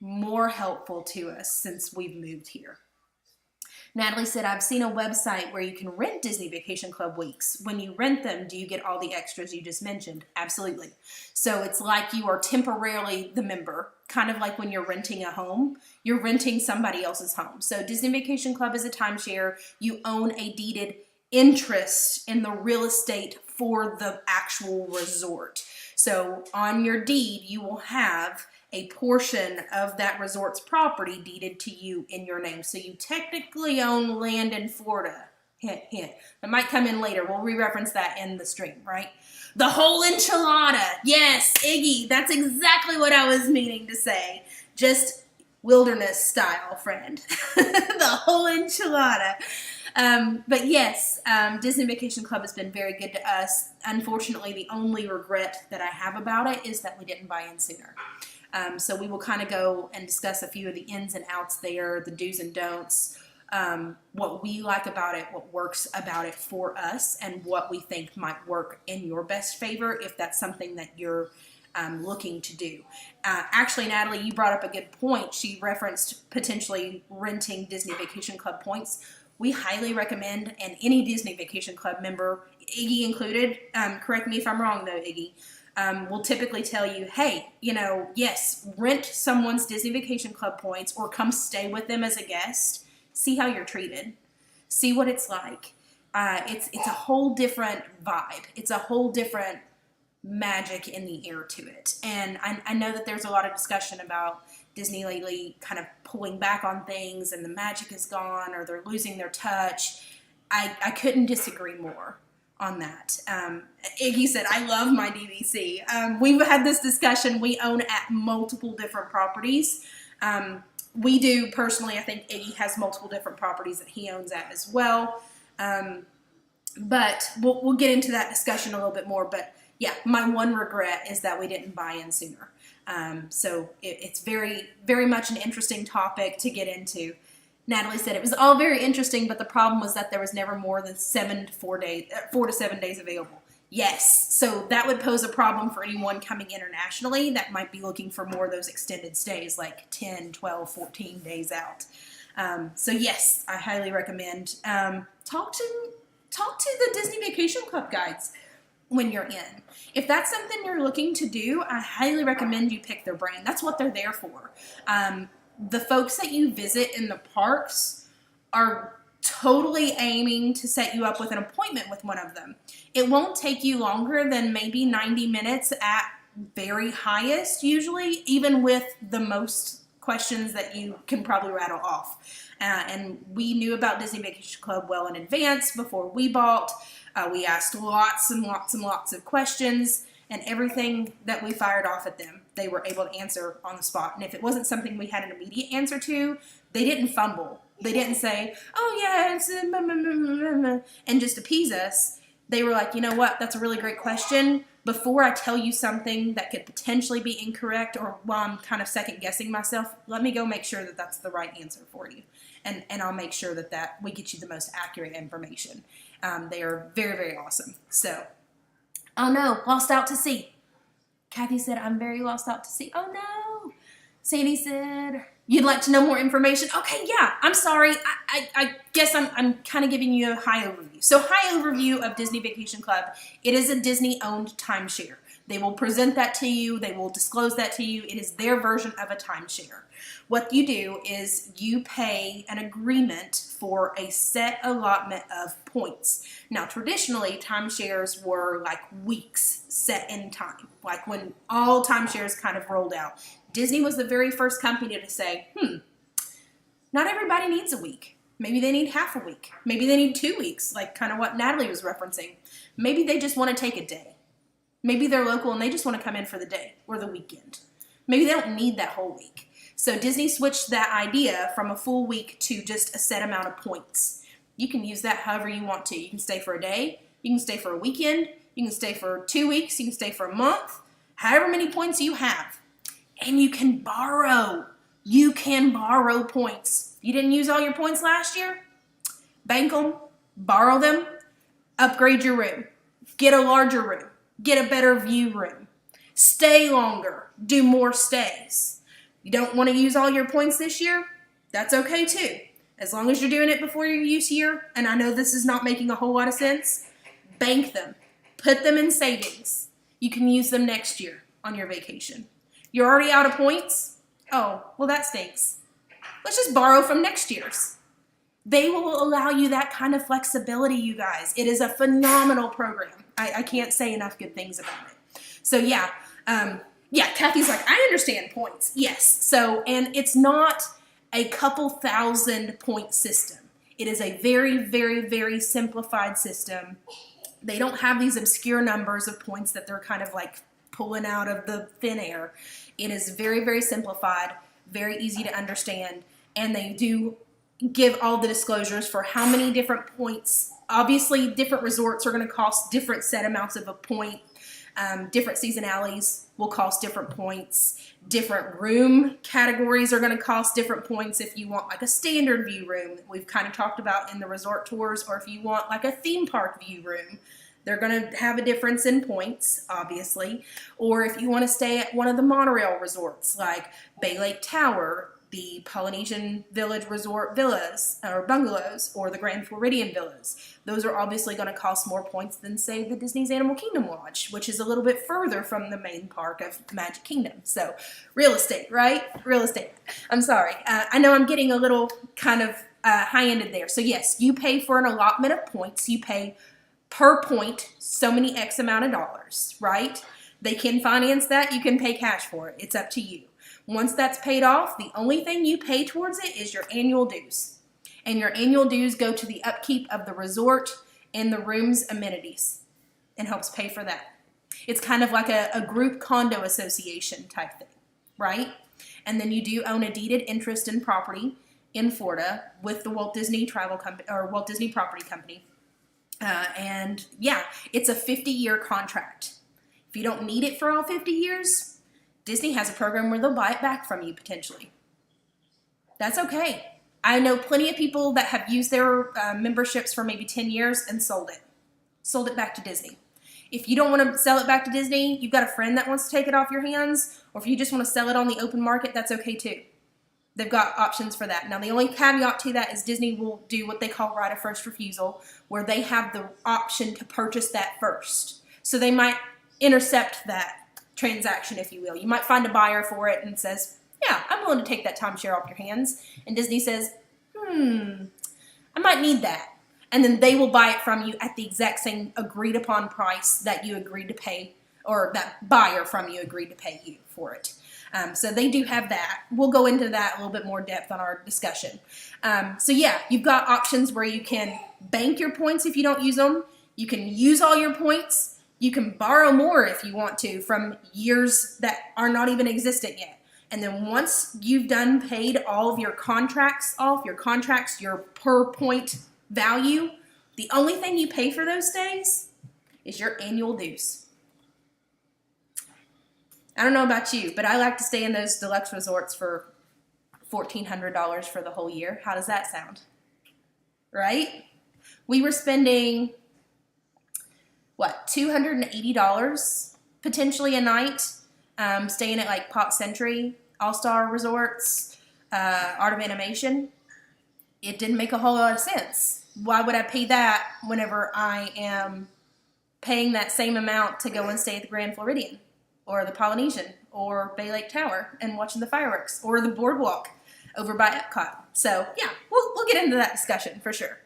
more helpful to us since we've moved here. Natalie said, I've seen a website where you can rent Disney Vacation Club weeks. When you rent them, do you get all the extras you just mentioned? Absolutely. So it's like you are temporarily the member, kind of like when you're renting a home, you're renting somebody else's home. So Disney Vacation Club is a timeshare. You own a deeded interest in the real estate for the actual resort. So on your deed, you will have a portion of that resort's property deeded to you in your name. So you technically own land in Florida. Hint, hint. That might come in later. We'll re-reference that in the stream, right? The whole enchilada. Yes, Iggy, that's exactly what I was meaning to say. Just wilderness style, friend. The whole enchilada. But yes, Disney Vacation Club has been very good to us. Unfortunately, the only regret that I have about it is that we didn't buy in sooner. So we will kind of go and discuss a few of the ins and outs there, the do's and don'ts, what we like about it, what works about it for us, and what we think might work in your best favor if that's something that you're looking to do. Actually, Natalie, you brought up a good point. She referenced potentially renting Disney Vacation Club points. We highly recommend, and any Disney Vacation Club member, Iggy included, correct me if I'm wrong though, Iggy, will typically tell you, hey, yes, rent someone's Disney Vacation Club points or come stay with them as a guest. See how you're treated. See what it's like. It's a whole different vibe. It's a whole different magic in the air to it. And I know that there's a lot of discussion about Disney lately kind of pulling back on things and the magic is gone or they're losing their touch. I couldn't disagree more on that. Iggy said, I love my DVC. We've had this discussion. We own at multiple different properties. We do personally. I think Iggy has multiple different properties that he owns at as well. But we'll get into that discussion a little bit more. But yeah, my one regret is that we didn't buy in sooner. So it's very, very much an interesting topic to get into. Natalie said it was all very interesting, but the problem was that there was never more than 4 to 7 days available. Yes, so that would pose a problem for anyone coming internationally that might be looking for more of those extended stays, like 10, 12, 14 days out. So yes, I highly recommend talk to the Disney Vacation Club guides when you're in. If that's something you're looking to do, I highly recommend you pick their brain. That's what they're there for. The folks that you visit in the parks are totally aiming to set you up with an appointment with one of them. It won't take you longer than maybe 90 minutes at very highest, usually, even with the most questions that you can probably rattle off. And we knew about Disney Vacation Club well in advance before we bought. We asked lots and lots and lots of questions, and everything that we fired off at them, they were able to answer on the spot. And if it wasn't something we had an immediate answer to, they didn't fumble. They didn't say, oh yeah, it's and just appease us. They were like, you know what, that's a really great question. Before I tell you something that could potentially be incorrect, or while I'm kind of second guessing myself, let me go make sure that that's the right answer for you. And I'll make sure that we get you the most accurate information. They are very, very awesome. So, oh no, lost out to sea. Kathy said, I'm very lost out to sea. Oh no. Sandy said, you'd like to know more information? Okay, yeah, I'm sorry. I guess I'm kind of giving you a high overview. So high overview of Disney Vacation Club. It is a Disney-owned timeshare. They will present that to you. They will disclose that to you. It is their version of a timeshare. What you do is you pay an agreement for a set allotment of points. Now, traditionally, timeshares were like weeks set in time, like when all timeshares kind of rolled out. Disney was the very first company to say, not everybody needs a week. Maybe they need half a week. Maybe they need 2 weeks, like kind of what Natalie was referencing. Maybe they just want to take a day. Maybe they're local and they just want to come in for the day or the weekend. Maybe they don't need that whole week. So Disney switched that idea from a full week to just a set amount of points. You can use that however you want to. You can stay for a day. You can stay for a weekend. You can stay for 2 weeks. You can stay for a month. However many points you have. And you can borrow. You can borrow points. You didn't use all your points last year? Bank them. Borrow them. Upgrade your room. Get a larger room. Get a better view room. Stay longer. Do more stays. You don't want to use all your points this year? That's okay too. As long as you're doing it before your use year, and I know this is not making a whole lot of sense, bank them. Put them in savings. You can use them next year on your vacation. You're already out of points? Oh, well that stinks. Let's just borrow from next year's. They will allow you that kind of flexibility, you guys. It is a phenomenal program. I can't say enough good things about it. So yeah, Kathy's like, I understand points. Yes. So, and it's not a couple thousand point system. It is a very, very, very simplified system. They don't have these obscure numbers of points that they're kind of like pulling out of the thin air. It is very, very simplified, very easy to understand, and they do give all the disclosures for how many different points. Obviously, different resorts are going to cost different set amounts of a point. Different seasonalities will cost different points. Different room categories are going to cost different points. If you want like a standard view room that we've kind of talked about in the resort tours, or if you want like a theme park view room, they're going to have a difference in points, obviously. Or if you want to stay at one of the monorail resorts like Bay Lake Tower, the Polynesian Village Resort villas or bungalows, or the Grand Floridian villas. Those are obviously going to cost more points than, say, the Disney's Animal Kingdom Lodge, which is a little bit further from the main park of Magic Kingdom. So, real estate, right? Real estate. I'm sorry. I know I'm getting a little kind of high-ended there. So, yes, you pay for an allotment of points. You pay per point so many X amount of dollars, right? They can finance that. You can pay cash for it. It's up to you. Once that's paid off, the only thing you pay towards it is your annual dues. And your annual dues go to the upkeep of the resort and the room's amenities and helps pay for that. It's kind of like a group condo association type thing, right? And then you do own a deeded interest in property in Florida with the Walt Disney Travel Company or Walt Disney Property Company. And yeah, it's a 50-year contract. If you don't need it for all 50 years, Disney has a program where they'll buy it back from you potentially. That's okay. I know plenty of people that have used their memberships for maybe 10 years and sold it. Sold it back to Disney. If you don't want to sell it back to Disney, you've got a friend that wants to take it off your hands, or if you just want to sell it on the open market, that's okay too. They've got options for that. Now, the only caveat to that is Disney will do what they call right of first refusal, where they have the option to purchase that first. So they might intercept that transaction, if you will. You might find a buyer for it and says, yeah, I'm willing to take that timeshare off your hands. And Disney says, I might need that. And then they will buy it from you at the exact same agreed upon price that you agreed to pay, or that buyer from you agreed to pay you for it. So they do have that. We'll go into that a little bit more depth on our discussion. So yeah, you've got options where you can bank your points if you don't use them. You can use all your points. You can borrow more if you want to from years that are not even existent yet. And then once you've done paid all of your contracts off, your per point value, the only thing you pay for those stays is your annual dues. I don't know about you, but I like to stay in those deluxe resorts for $1,400 for the whole year. How does that sound? Right? We were spending, what, $280 potentially a night, staying at like Pop Century, All-Star Resorts, Art of Animation. It didn't make a whole lot of sense. Why would I pay that whenever I am paying that same amount to go and stay at the Grand Floridian or the Polynesian or Bay Lake Tower and watching the fireworks or the boardwalk over by Epcot? So yeah, we'll get into that discussion for sure.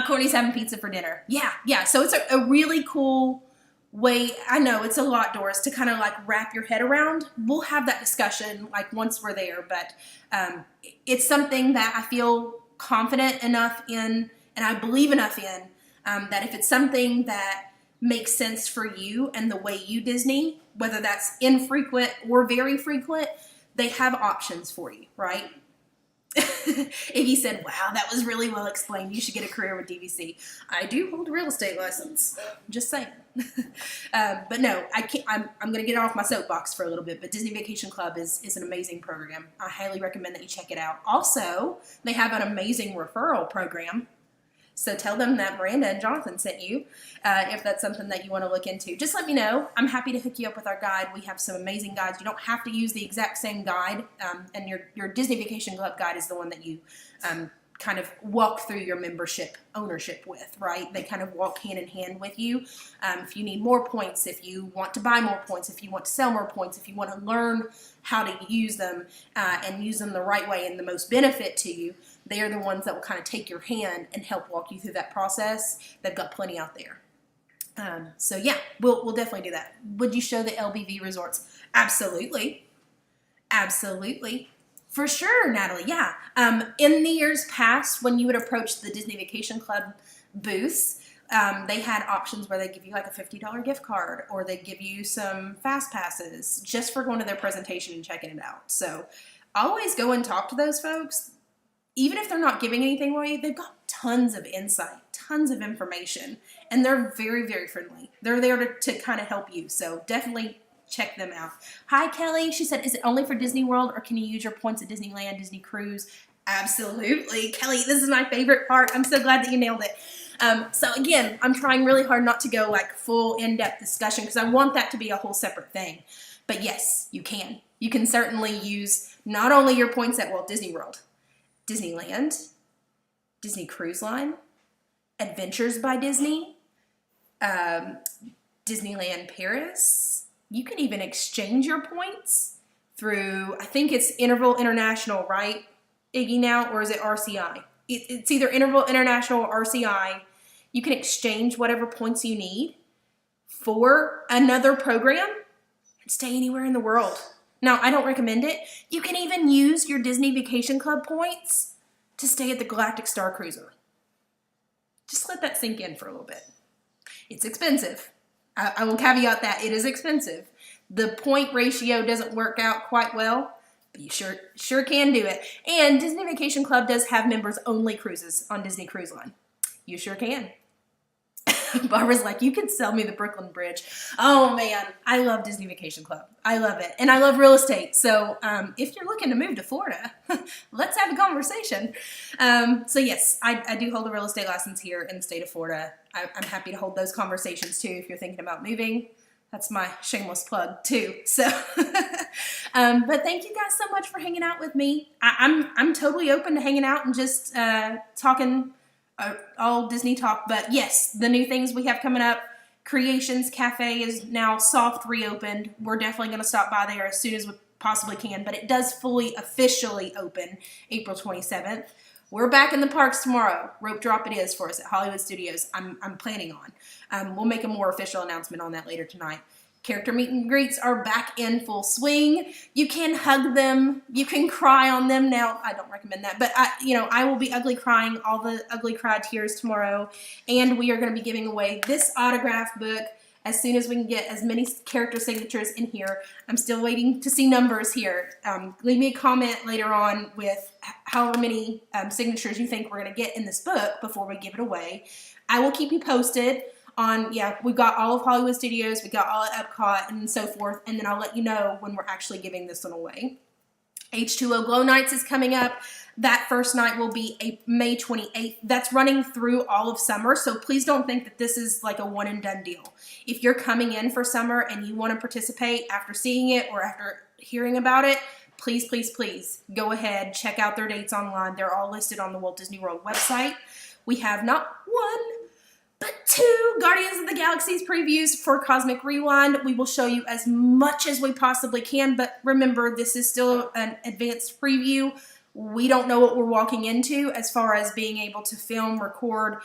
Courtney's having pizza for dinner. Yeah. So it's a really cool way. I know it's a lot, Doris, to kind of like wrap your head around. We'll have that discussion like once we're there, but it's something that I feel confident enough in, and I believe enough in, that if it's something that makes sense for you and the way you Disney, whether that's infrequent or very frequent, they have options for you, right? Iggy said, wow, that was really well explained. You should get a career with DVC. I do hold a real estate license. Just saying. But no, I can't, I'm going to get off my soapbox for a little bit, but Disney Vacation Club is an amazing program. I highly recommend that you check it out. Also, they have an amazing referral program. So tell them that Miranda and Jonathan sent you if that's something that you want to look into. Just let me know. I'm happy to hook you up with our guide. We have some amazing guides. You don't have to use the exact same guide, and your Disney Vacation Club guide is the one that you kind of walk through your membership ownership with, right? They kind of walk hand in hand with you. If you need more points, if you want to buy more points, if you want to sell more points, if you want to learn how to use them and use them the right way and the most benefit to you, they are the ones that will kind of take your hand and help walk you through that process. They've got plenty out there. So yeah, we'll definitely do that. Would you show the LBV resorts? Absolutely. For sure, Natalie, yeah. In the years past, when you would approach the Disney Vacation Club booths, they had options where they give you like a $50 gift card, or they give you some fast passes just for going to their presentation and checking it out. So always go and talk to those folks. Even if they're not giving anything away, they've got tons of insight, tons of information, and they're very, very friendly. They're there to kind of help you, so definitely check them out. Hi, Kelly. She said, is it only for Disney World, or can you use your points at Disneyland, Disney Cruise? Absolutely. Kelly, this is my favorite part. I'm so glad that you nailed it. So again, I'm trying really hard not to go like full in-depth discussion because I want that to be a whole separate thing. But yes, you can. You can certainly use not only your points at Walt Disney World, Disneyland, Disney Cruise Line, Adventures by Disney, Disneyland Paris. You can even exchange your points through, I think it's Interval International, right, Iggy, now, or is it RCI? It's either Interval International or RCI. You can exchange whatever points you need for another program and stay anywhere in the world. Now, I don't recommend it. You can even use your Disney Vacation Club points to stay at the Galactic Star Cruiser. Just let that sink in for a little bit. It's expensive. I will caveat that it is expensive. The point ratio doesn't work out quite well, but you sure can do it. And Disney Vacation Club does have members-only cruises on Disney Cruise Line. You sure can. Barbara's like, you could sell me the Brooklyn Bridge. Oh man, I love Disney Vacation Club. I love it. And I love real estate. So if you're looking to move to Florida, let's have a conversation. So yes, I do hold a real estate license here in the state of Florida. I'm happy to hold those conversations too if you're thinking about moving. That's my shameless plug too. So, but thank you guys so much for hanging out with me. I'm totally open to hanging out and just talking all Disney talk. But yes, the new things we have coming up. Creations Cafe is now soft reopened. We're definitely going to stop by there as soon as we possibly can. But it does fully officially open April 27th. We're back in the parks tomorrow. Rope drop it is for us at Hollywood Studios. I'm planning on. We'll make a more official announcement on that later tonight. Character meet and greets are back in full swing. You can hug them. You can cry on them. Now, I don't recommend that, but I will be ugly crying all the ugly cry tears tomorrow. And we are going to be giving away this autograph book as soon as we can get as many character signatures in here. I'm still waiting to see numbers here. Leave me a comment later on with however many signatures you think we're going to get in this book before we give it away. I will keep you posted we've got all of Hollywood Studios, we got all at Epcot and so forth, and then I'll let you know when we're actually giving this one away. H2O Glow Nights is coming up. That first night will be May 28th. That's running through all of summer, so please don't think that this is like a one and done deal. If you're coming in for summer and you want to participate after seeing it or after hearing about it, please, please, please go ahead, check out their dates online. They're all listed on the Walt Disney World website. We have not one, but 2 Guardians of the Galaxy's previews for Cosmic Rewind. We will show you as much as we possibly can, but remember, this is still an advanced preview. We don't know what we're walking into as far as being able to film, record,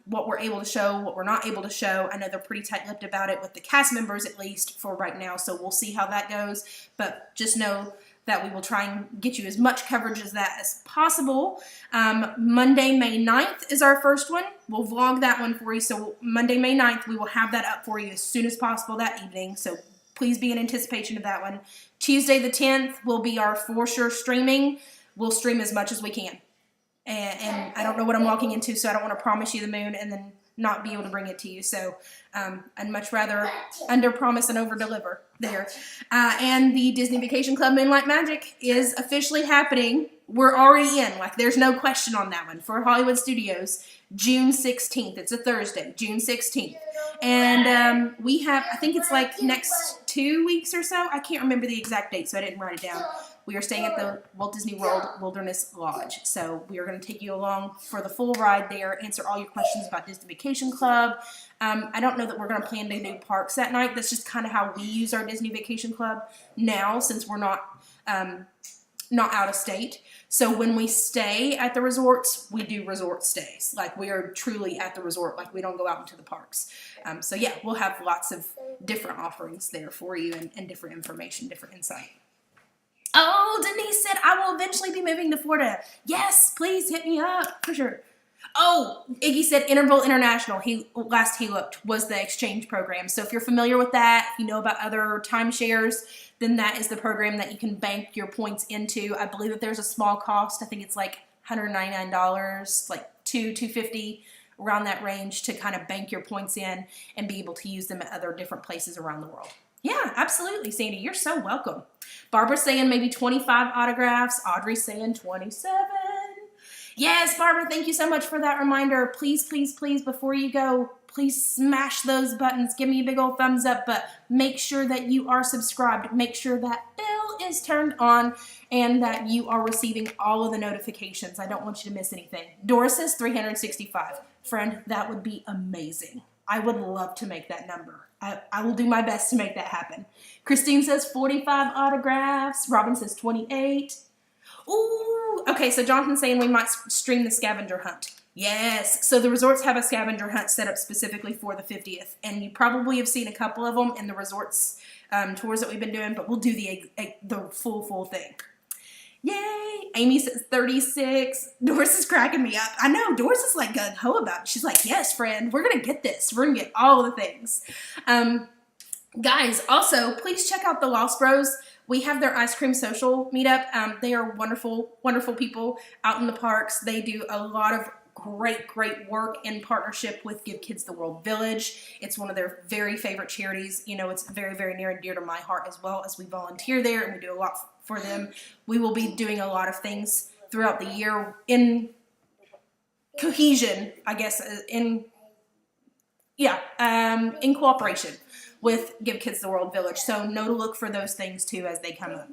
what we're able to show, what we're not able to show. I know they're pretty tight-lipped about it with the cast members, at least for right now, so we'll see how that goes. But just know that we will try and get you as much coverage as that as possible. Monday, May 9th is our first one. We'll vlog that one for you. So Monday, May 9th, we will have that up for you as soon as possible that evening. So please be in anticipation of that one. Tuesday the 10th will be our for sure streaming. We'll stream as much as we can. And I don't know what I'm walking into, so I don't want to promise you the moon and then not be able to bring it to you. So I'd much rather under promise and over deliver there. And the Disney Vacation Club Moonlight Magic is officially happening. We're already in, like there's no question on that one. For Hollywood Studios, June 16th. It's a Thursday, June 16th. And we have, I think it's like next 2 weeks or so. I can't remember the exact date, so I didn't write it down. We are staying at the Walt Disney World Wilderness Lodge. So we are going to take you along for the full ride there, answer all your questions about Disney Vacation Club. I don't know that we're going to plan to do parks that night. That's just kind of how we use our Disney Vacation Club now, since we're not out of state. So when we stay at the resorts, we do resort stays. Like we are truly at the resort. Like we don't go out into the parks. So yeah, we'll have lots of different offerings there for you and different information, different insight. Oh, Denise said, I will eventually be moving to Florida. Yes, please hit me up for sure. Oh, Iggy said Interval International, last he looked, was the exchange program. So if you're familiar with that, if you know about other timeshares, then that is the program that you can bank your points into. I believe that there's a small cost. I think it's like $199, like $250, around that range, to kind of bank your points in and be able to use them at other different places around the world. Yeah, absolutely, Sandy. You're so welcome. Barbara's saying maybe 25 autographs. Audrey's saying 27. Yes, Barbara, thank you so much for that reminder. Please, please, please, before you go, please smash those buttons. Give me a big old thumbs up, but make sure that you are subscribed. Make sure that bell is turned on and that you are receiving all of the notifications. I don't want you to miss anything. Doris says 365. Friend, that would be amazing. I would love to make that number. I will do my best to make that happen. Christine says 45 autographs. Robin says 28. Ooh, okay, so Jonathan's saying we might stream the scavenger hunt. Yes, so the resorts have a scavenger hunt set up specifically for the 50th, and you probably have seen a couple of them in the resorts tours that we've been doing, but we'll do the full thing. Yay! Amy says 36. Doris is cracking me up. I know, Doris is like gung-ho about it. She's like, yes, friend, we're going to get this. We're going to get all the things. Guys, also, please check out the Lost Bros. We have their ice cream social meetup. They are wonderful, wonderful people out in the parks. They do a lot of great work in partnership with Give Kids the World Village. It's one of their very favorite charities. You know, it's very, very near and dear to my heart, as well as we volunteer there and we do a lot for them. We will be doing a lot of things throughout the year in cohesion, I guess, in cooperation with Give Kids the World Village. So know to look for those things too as they come up.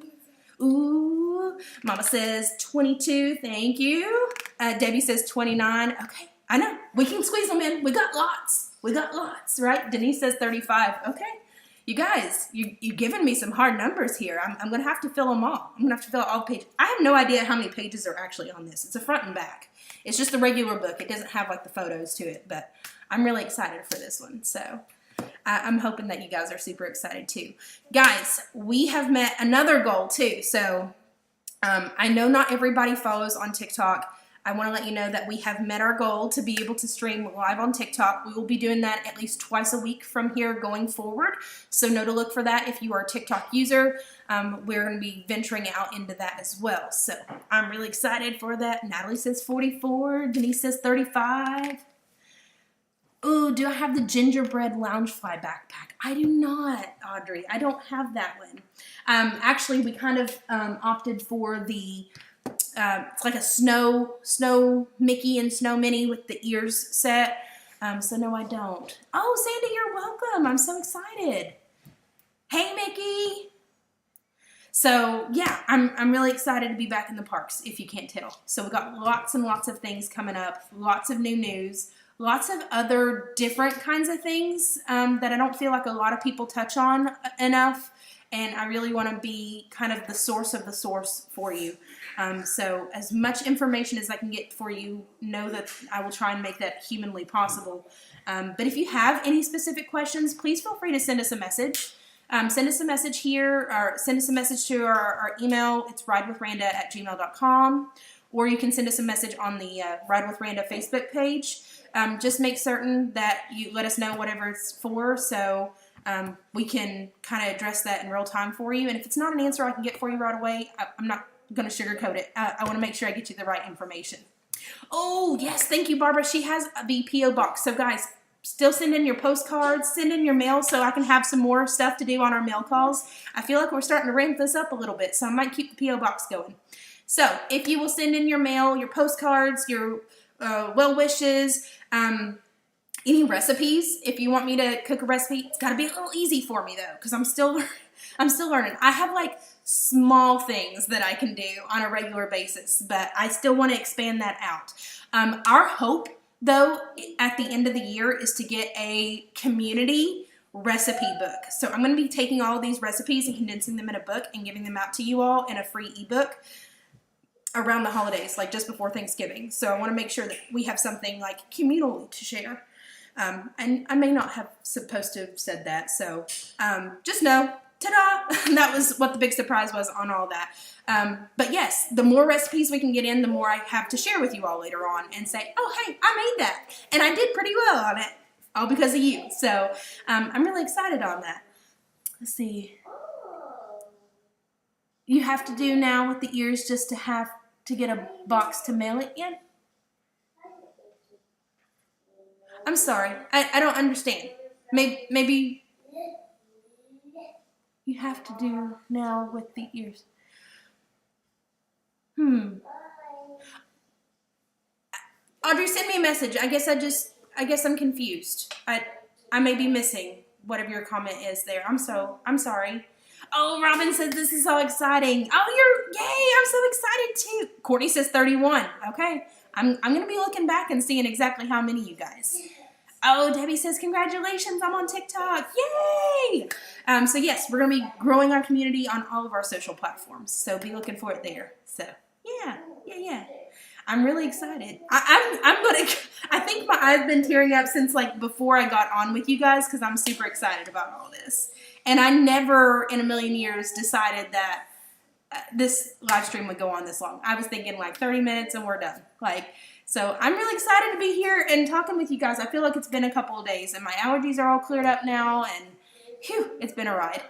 Ooh, Mama says 22, thank you. Debbie says 29. Okay, I know, we can squeeze them in. We got lots, right? Denise says 35. Okay, you guys, you're giving me some hard numbers here. I'm going to have to fill them all. I'm going to have to fill out all the pages. I have no idea how many pages are actually on this. It's a front and back. It's just a regular book. It doesn't have like the photos to it, but I'm really excited for this one. So I'm hoping that you guys are super excited too. Guys, we have met another goal too. So I know not everybody follows on TikTok. I want to let you know that we have met our goal to be able to stream live on TikTok. We will be doing that at least twice a week from here going forward. So know to look for that if you are a TikTok user. We're going to be venturing out into that as well. So I'm really excited for that. Natalie says 44. Denise says 35. Oh, do I have the Gingerbread Loungefly backpack? I do not, Audrey. I don't have that one. Actually, we kind of opted for the, it's like a snow Mickey and Snow Minnie with the ears set. So no, I don't. Oh, Sandy, you're welcome. I'm so excited. Hey, Mickey. So yeah, I'm really excited to be back in the parks, if you can't tell. So we got lots and lots of things coming up, lots of new news, lots of other different kinds of things that I don't feel like a lot of people touch on enough. And I really want to be kind of the source of the source for you. So as much information as I can get for you, know that I will try and make that humanly possible. But if you have any specific questions, please feel free to send us a message. Send us a message here, or send us a message to our email. It's ridewithranda@gmail.com. Or you can send us a message on the Ride with Randa Facebook page. Just make certain that you let us know whatever it's for, so we can kind of address that in real time for you. And if it's not an answer I can get for you right away, I'm not going to sugarcoat it. I want to make sure I get you the right information. Oh, yes, thank you, Barbara. She has the P.O. box. So, guys, still send in your postcards, send in your mail so I can have some more stuff to do on our mail calls. I feel like we're starting to ramp this up a little bit, so I might keep the P.O. box going. So, if you will send in your mail, your postcards, your well wishes, any recipes, if you want me to cook a recipe, it's got to be a little easy for me though, because I'm still learning. I have like small things that I can do on a regular basis, but I still want to expand that out. Our hope though at the end of the year is to get a community recipe book. So I'm going to be taking all of these recipes and condensing them in a book and giving them out to you all in a free ebook around the holidays, like just before Thanksgiving. So I want to make sure that we have something like communal to share. And I may not have supposed to have said that, so just know, ta-da, that was what the big surprise was on all that. But yes, the more recipes we can get in, the more I have to share with you all later on and say, oh, hey, I made that, and I did pretty well on it, all because of you. So I'm really excited on that. Let's see. You have to do now with the ears just to have to get a box to mail it in? I'm sorry. I don't understand. Maybe you have to do now with the ears. Audrey, send me a message. I guess I'm confused. I may be missing whatever your comment is there. I'm sorry. Oh, Robin says this is so exciting. Oh, yay, I'm so excited too. Courtney says 31. Okay. I'm going to be looking back and seeing exactly how many you guys. Oh, Debbie says, congratulations, I'm on TikTok. Yay! So yes, we're going to be growing our community on all of our social platforms. So be looking for it there. So yeah. I'm really excited. I think I've been tearing up since like before I got on with you guys because I'm super excited about all this. And I never in a million years decided that this live stream would go on this long. I was thinking like 30 minutes and we're done. So I'm really excited to be here and talking with you guys. I feel like it's been a couple of days and my allergies are all cleared up now and phew, it's been a ride.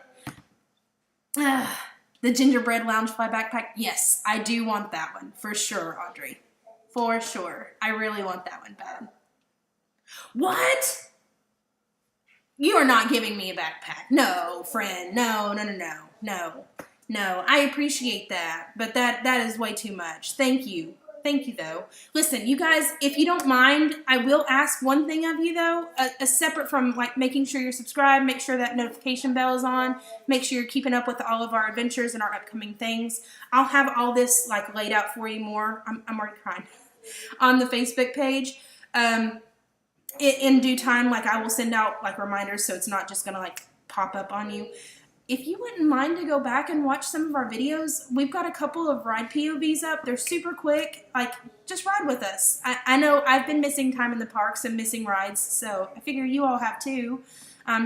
The Gingerbread Loungefly backpack. Yes, I do want that one. For sure, Audrey. For sure. I really want that one bad. What? You are not giving me a backpack. No, friend. No. I appreciate that, but that is way too much. Thank you. Thank you, though. Listen, you guys, if you don't mind, I will ask one thing of you, though, separate from, like, making sure you're subscribed, make sure that notification bell is on, make sure you're keeping up with all of our adventures and our upcoming things. I'll have all this, like, laid out for you more. I'm already crying. On the Facebook page. In due time, like, I will send out, like, reminders so it's not just going to, like, pop up on you. If you wouldn't mind to go back and watch some of our videos, we've got a couple of ride POVs up. They're super quick. Like, just ride with us. I know I've been missing time in the parks and missing rides, so I figure you all have too.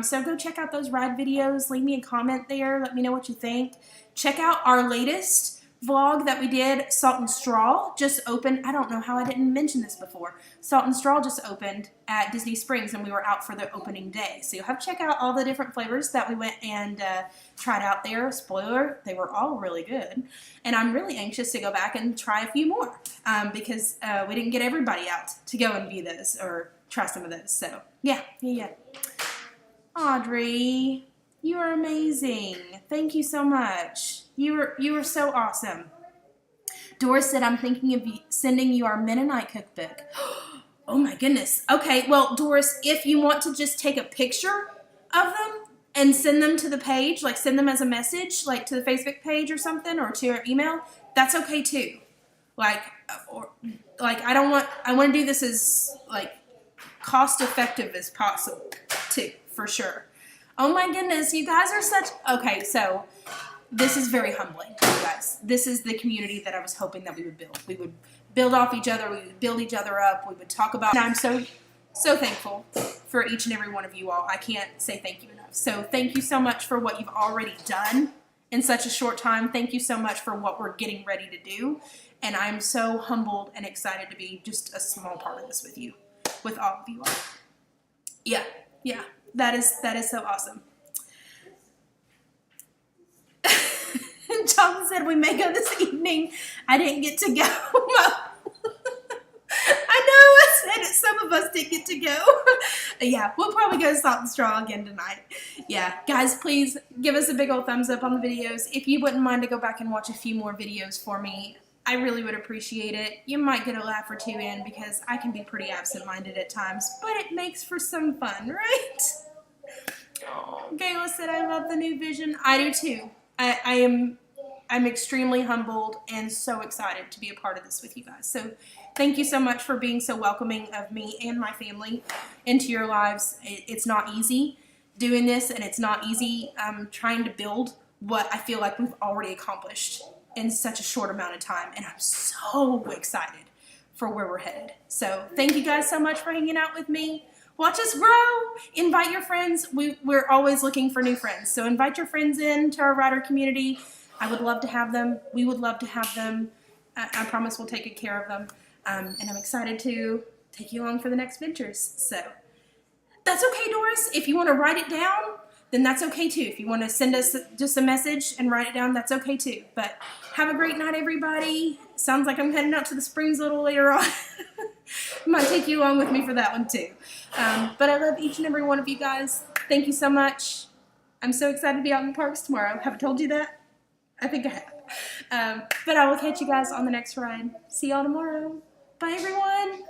So go check out those ride videos. Leave me a comment there. Let me know what you think. Check out our latest vlog that we did, Salt and Straw, just opened. I don't know how I didn't mention this before. Salt and Straw just opened at Disney Springs, and we were out for the opening day. So you'll have to check out all the different flavors that we went and tried out there. Spoiler, they were all really good. And I'm really anxious to go back and try a few more because we didn't get everybody out to go and view those or try some of those. So yeah. Audrey, you are amazing. Thank you so much. You are so awesome. Doris said, I'm thinking of sending you our Mennonite cookbook. Oh my goodness. Okay, well, Doris, if you want to just take a picture of them and send them to the page, like send them as a message, like to the Facebook page or something, or to your email, that's okay too. I want to do this as like cost effective as possible too, for sure. Oh my goodness, you guys are such, okay, so this is very humbling, you guys. This is the community that I was hoping that we would build. We would build off each other. We would build each other up. We would talk about, and I'm so thankful for each and every one of you all. I can't say thank you enough. So thank you so much for what you've already done in such a short time. Thank you so much for what we're getting ready to do. And I'm so humbled and excited to be just a small part of this with you, with all of you all. Yeah, that is so awesome. John said we may go this evening. I didn't get to go. I know I said it. Some of us did get to go. Yeah, we'll probably go Salt and Straw again tonight. Yeah, guys, please give us a big old thumbs up on the videos. If you wouldn't mind to go back and watch a few more videos for me, I really would appreciate it. You might get a laugh or two in because I can be pretty absent-minded at times, but it makes for some fun, right? Oh, Gayla said, I love the new vision. I do too. I'm extremely humbled and so excited to be a part of this with you guys. So thank you so much for being so welcoming of me and my family into your lives. It's not easy doing this, and it's not easy trying to build what I feel like we've already accomplished in such a short amount of time. And I'm so excited for where we're headed. So thank you guys so much for hanging out with me. Watch us grow. Invite your friends. We're always looking for new friends. So invite your friends in to our writer community. I would love to have them. We would love to have them. I promise we'll take good care of them. And I'm excited to take you along for the next ventures. So that's okay, Doris. If you want to write it down, then that's okay too. If you want to send us just a message and write it down, that's okay too. But have a great night, everybody. Sounds like I'm heading out to the Springs a little later on. Might take you along with me for that one too. But I love each and every one of you guys. Thank you so much. I'm so excited to be out in the parks tomorrow. Have I told you that? I think I have. But I will catch you guys on the next ride. See y'all tomorrow. Bye, everyone.